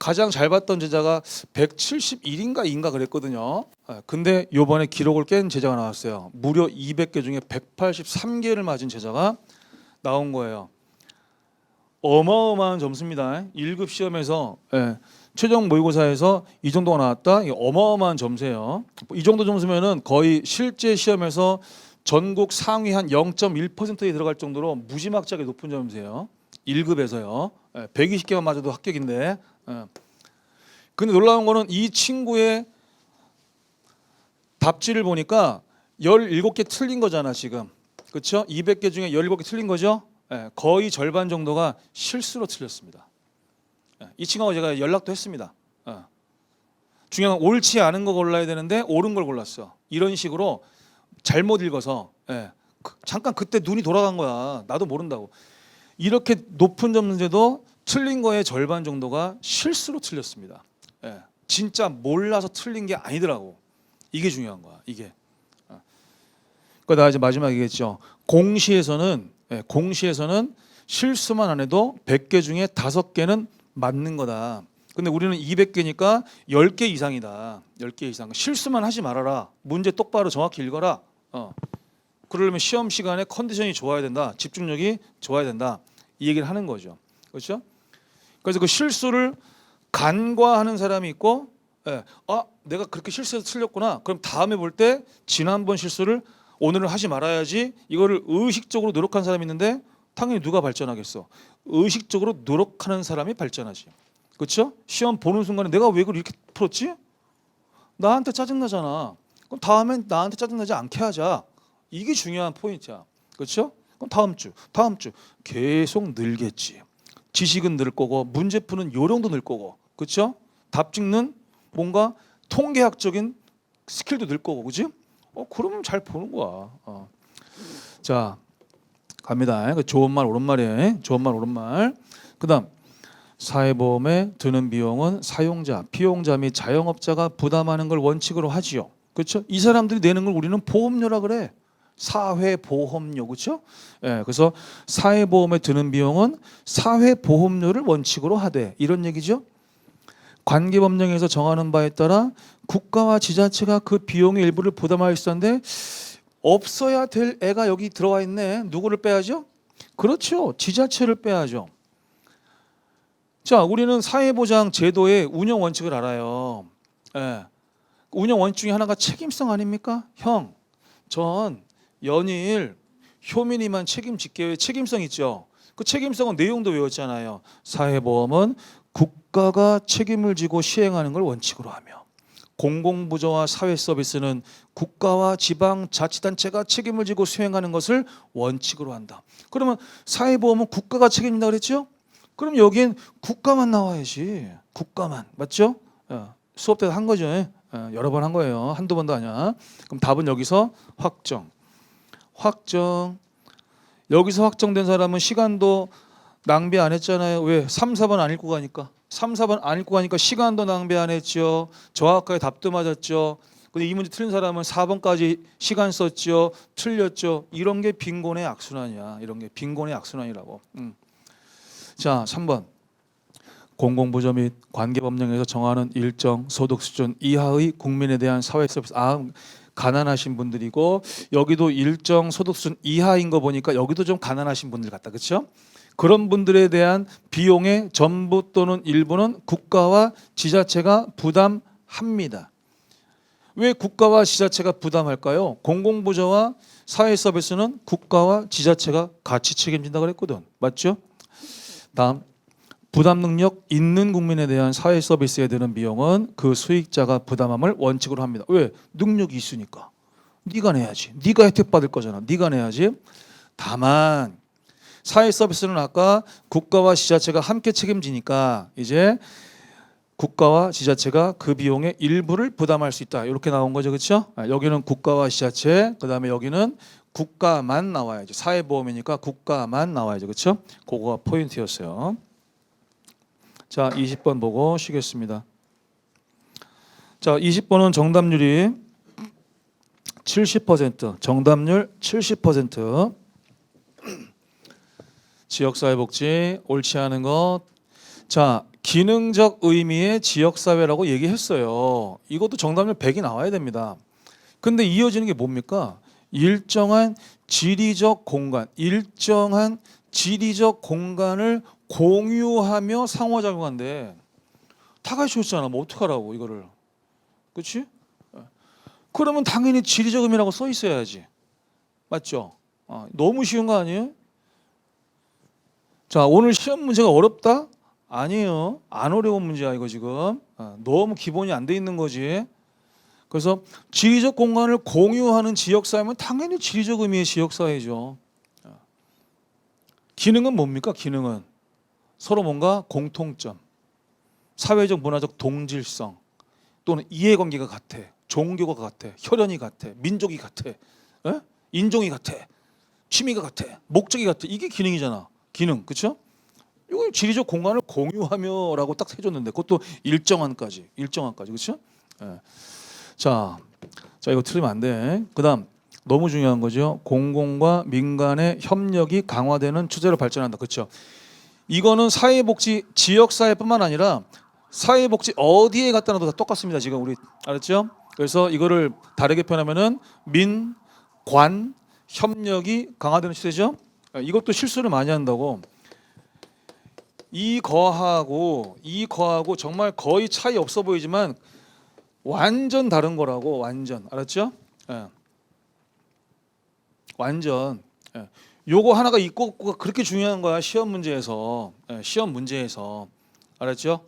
가장 잘 봤던 제자가 171인가 2인가 그랬거든요. 근데 요번에 기록을 깬 제자가 나왔어요. 무려 200개 중에 183개를 맞은 제자가 나온 거예요. 어마어마한 점수입니다. 1급 시험에서 최종 모의고사에서 이 정도가 나왔다. 이게 어마어마한 점수예요. 이 정도 점수면은 거의 실제 시험에서 전국 상위 한 0.1%에 들어갈 정도로 무지막지하게 높은 점수예요. 1급에서요. 120개만 맞아도 합격인데. 근데 놀라운 거는 이 친구의 답지를 보니까 17개 틀린 거잖아 지금. 그렇죠? 200개 중에 17개 틀린 거죠? 거의 절반 정도가 실수로 틀렸습니다. 이 친구하고 제가 연락도 했습니다. 중요한 건 옳지 않은 거 골라야 되는데 옳은 걸 골랐어. 이런 식으로 잘못 읽어서 잠깐 그때 눈이 돌아간 거야. 나도 모른다고. 이렇게 높은 점수인데도 틀린 거의 절반 정도가 실수로 틀렸습니다. 진짜 몰라서 틀린 게 아니더라고. 이게 중요한 거야. 이게. 그러니까 나 이제 마지막 얘기했죠. 공시에서는 실수만 안 해도 100개 중에 5개는 맞는 거다. 근데 우리는 200개니까 10개 이상이다. 10개 이상. 실수만 하지 말아라. 문제 똑바로 정확히 읽어라. 그러려면 시험 시간에 컨디션이 좋아야 된다. 집중력이 좋아야 된다. 이 얘기를 하는 거죠. 그렇죠? 그래서 그 실수를 간과하는 사람이 있고 내가 그렇게 실수해서 틀렸구나. 그럼 다음에 볼 때 지난번 실수를 오늘은 하지 말아야지. 이거를 의식적으로 노력하는 사람이 있는데 당연히 누가 발전하겠어? 의식적으로 노력하는 사람이 발전하지. 그렇죠? 시험 보는 순간에 내가 왜 그걸 이렇게 풀었지? 나한테 짜증나잖아. 그럼 다음엔 나한테 짜증나지 않게 하자. 이게 중요한 포인트야. 그렇죠? 그럼 다음 주 계속 늘겠지. 지식은 늘 거고 문제 푸는 요령도 늘 거고. 그렇죠? 답 찍는 뭔가 통계학적인 스킬도 늘 거고. 그렇지? 그러면 잘 보는 거야. 자, 갑니다. 좋은 말 옳은 말이에요. 좋은 말 옳은 말. 그다음 사회보험에 드는 비용은 사용자, 피용자 및 자영업자가 부담하는 걸 원칙으로 하지요. 그렇죠? 이 사람들이 내는 걸 우리는 보험료라 그래. 사회보험료. 그렇죠? 그래서 사회보험에 드는 비용은 사회보험료를 원칙으로 하되 이런 얘기죠. 관계법령에서 정하는 바에 따라 국가와 지자체가 그 비용의 일부를 부담할 수 있는데 없어야 될 애가 여기 들어와 있네. 누구를 빼야죠? 그렇죠. 지자체를 빼야죠. 자, 우리는 사회보장 제도의 운영 원칙을 알아요. 운영 원칙 중에 하나가 책임성 아닙니까? 형, 전, 연일, 효민이만 책임질게요. 책임성 있죠. 그 책임성은 내용도 외웠잖아요. 사회보험은 국가가 책임을 지고 시행하는 걸 원칙으로 하며 공공부조와 사회서비스는 국가와 지방자치단체가 책임을 지고 수행하는 것을 원칙으로 한다. 그러면 사회보험은 국가가 책임진다 그랬죠? 그럼 여기엔 국가만 나와야지. 국가만. 맞죠? 수업 때도 한 거죠. 여러 번 한 거예요. 한두 번도 아니야. 그럼 답은 여기서 확정. 여기서 확정된 사람은 시간도 낭비 안 했잖아요. 왜? 3, 4번 안 읽고 가니까. 3, 4번 안 읽고 가니까 시간도 낭비 안 했죠. 정확하게 답도 맞았죠. 근데 이 문제 틀린 사람은 4번까지 시간 썼죠. 틀렸죠. 이런 게 빈곤의 악순환이야. 이런 게 빈곤의 악순환이라고. 자, 3번. 공공부조 및 관계법령에서 정하는 일정 소득 수준 이하의 국민에 대한 사회 서비스. 가난하신 분들이고 여기도 일정 소득 수준 이하인 거 보니까 여기도 좀 가난하신 분들 같다. 그렇죠? 그런 분들에 대한 비용의 전부 또는 일부는 국가와 지자체가 부담합니다. 왜 국가와 지자체가 부담할까요? 공공부처와 사회 서비스는 국가와 지자체가 같이 책임진다 그랬거든. 맞죠? 다음, 부담 능력 있는 국민에 대한 사회 서비스에 드는 비용은 그 수익자가 부담함을 원칙으로 합니다. 왜? 능력이 있으니까. 네가 내야지. 네가 혜택 받을 거잖아. 네가 내야지. 다만 사회 서비스는 아까 국가와 지자체가 함께 책임지니까 이제 국가와 지자체가 그 비용의 일부를 부담할 수 있다. 이렇게 나온 거죠. 그렇죠? 여기는 국가와 지자체, 그다음에 여기는 국가만 나와야죠. 사회보험이니까 국가만 나와야죠. 그렇죠? 그거가 포인트였어요. 자, 20번 보고 쉬겠습니다. 자, 20번은 정답률이 70%, 정답률 70%. 지역사회복지 옳지 않은 것. 자, 기능적 의미의 지역사회라고 얘기했어요. 이것도 정답률 100이 나와야 됩니다. 근데 이어지는 게 뭡니까? 일정한 지리적 공간, 일정한 지리적 공간을 공유하며 상호작용한대. 다 같이 줬잖아. 뭐 어떡하라고 이거를. 그렇지? 그러면 당연히 지리적 의미라고 써 있어야지. 맞죠? 너무 쉬운 거 아니에요? 자, 오늘 시험 문제가 어렵다? 아니에요. 안 어려운 문제야 이거 지금. 너무 기본이 안 돼 있는 거지. 그래서 지리적 공간을 공유하는 지역사회면 당연히 지리적 의미의 지역사회죠. 기능은 뭡니까? 기능은 서로 뭔가 공통점, 사회적 문화적 동질성 또는 이해관계가 같아, 종교가 같아, 혈연이 같아, 민족이 같아, 인종이 같아, 취미가 같아, 목적이 같아. 이게 기능이잖아. 기능, 그렇죠? 이거 지리적 공간을 공유하며라고 딱 해줬는데 그것도 일정한까지, 그렇죠? 자, 이거 틀리면 안 돼. 그다음 너무 중요한 거죠. 공공과 민간의 협력이 강화되는 추세로 발전한다. 그렇죠? 이거는 사회복지 지역사회뿐만 아니라 사회복지 어디에 갖다 놔도 다 똑같습니다. 지금 우리 알았죠? 그래서 이거를 다르게 표현하면은 민관 협력이 강화되는 추세죠. 이것도 실수를 많이 한다고. 이 거하고 정말 거의 차이 없어 보이지만 완전 다른 거라고. 완전. 알았죠? 완전. 요거 하나가 있고 없고가 그렇게 중요한 거야. 시험 문제에서. 알았죠?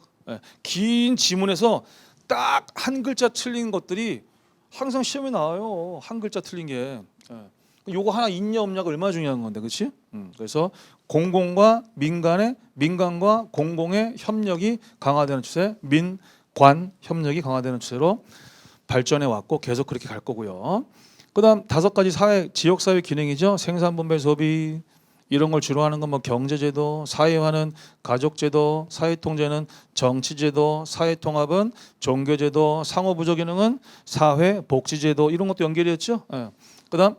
긴 지문에서 딱 한 글자 틀린 것들이 항상 시험에 나와요. 한 글자 틀린 게. 요거 하나 있냐 없냐가 얼마나 중요한 건데. 그렇지? 그래서 공공과 민간과 공공의 협력이 강화되는 추세, 민관 협력이 강화되는 추세로 발전해 왔고 계속 그렇게 갈 거고요. 그다음 5가지 사회 지역사회 기능이죠. 생산분배 소비 이런 걸 주로 하는 건 뭐 경제제도, 사회화는 가족제도, 사회통제는 정치제도, 사회통합은 종교제도, 상호부조 기능은 사회복지제도 이런 것도 연결이었죠. 그다음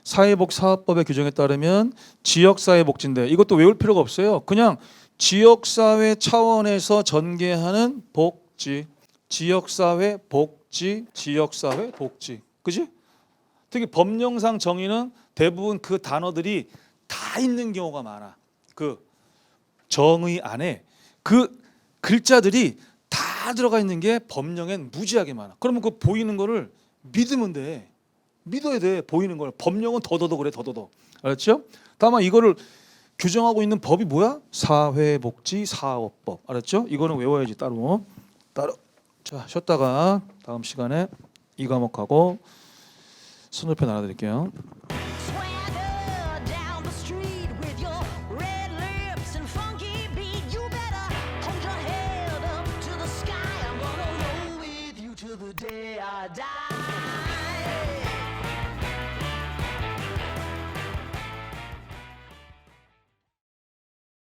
사회복사업법의 규정에 따르면 지역사회복지인데 이것도 외울 필요가 없어요. 그냥 지역사회 차원에서 전개하는 복지, 지역사회 복지, 그지? 특히 법령상 정의는 대부분 그 단어들이 다 있는 경우가 많아. 그 정의 안에 그 글자들이 다 들어가 있는 게 법령엔 무지하게 많아. 그러면 그 보이는 거를 믿으면 돼. 믿어야 돼. 보이는 걸. 법령은 더더더 그래. 더더더. 알았죠? 다만 이거를 규정하고 있는 법이 뭐야? 사회복지사업법. 알았죠? 이거는 외워야지 따로. 자, 쉬었다가 다음 시간에 이 과목하고 순서표 나눠드릴게요. Swagger down the street with your red lips and funky beat. You better hold your head up to the sky. I'm gonna roll with you till the day I die.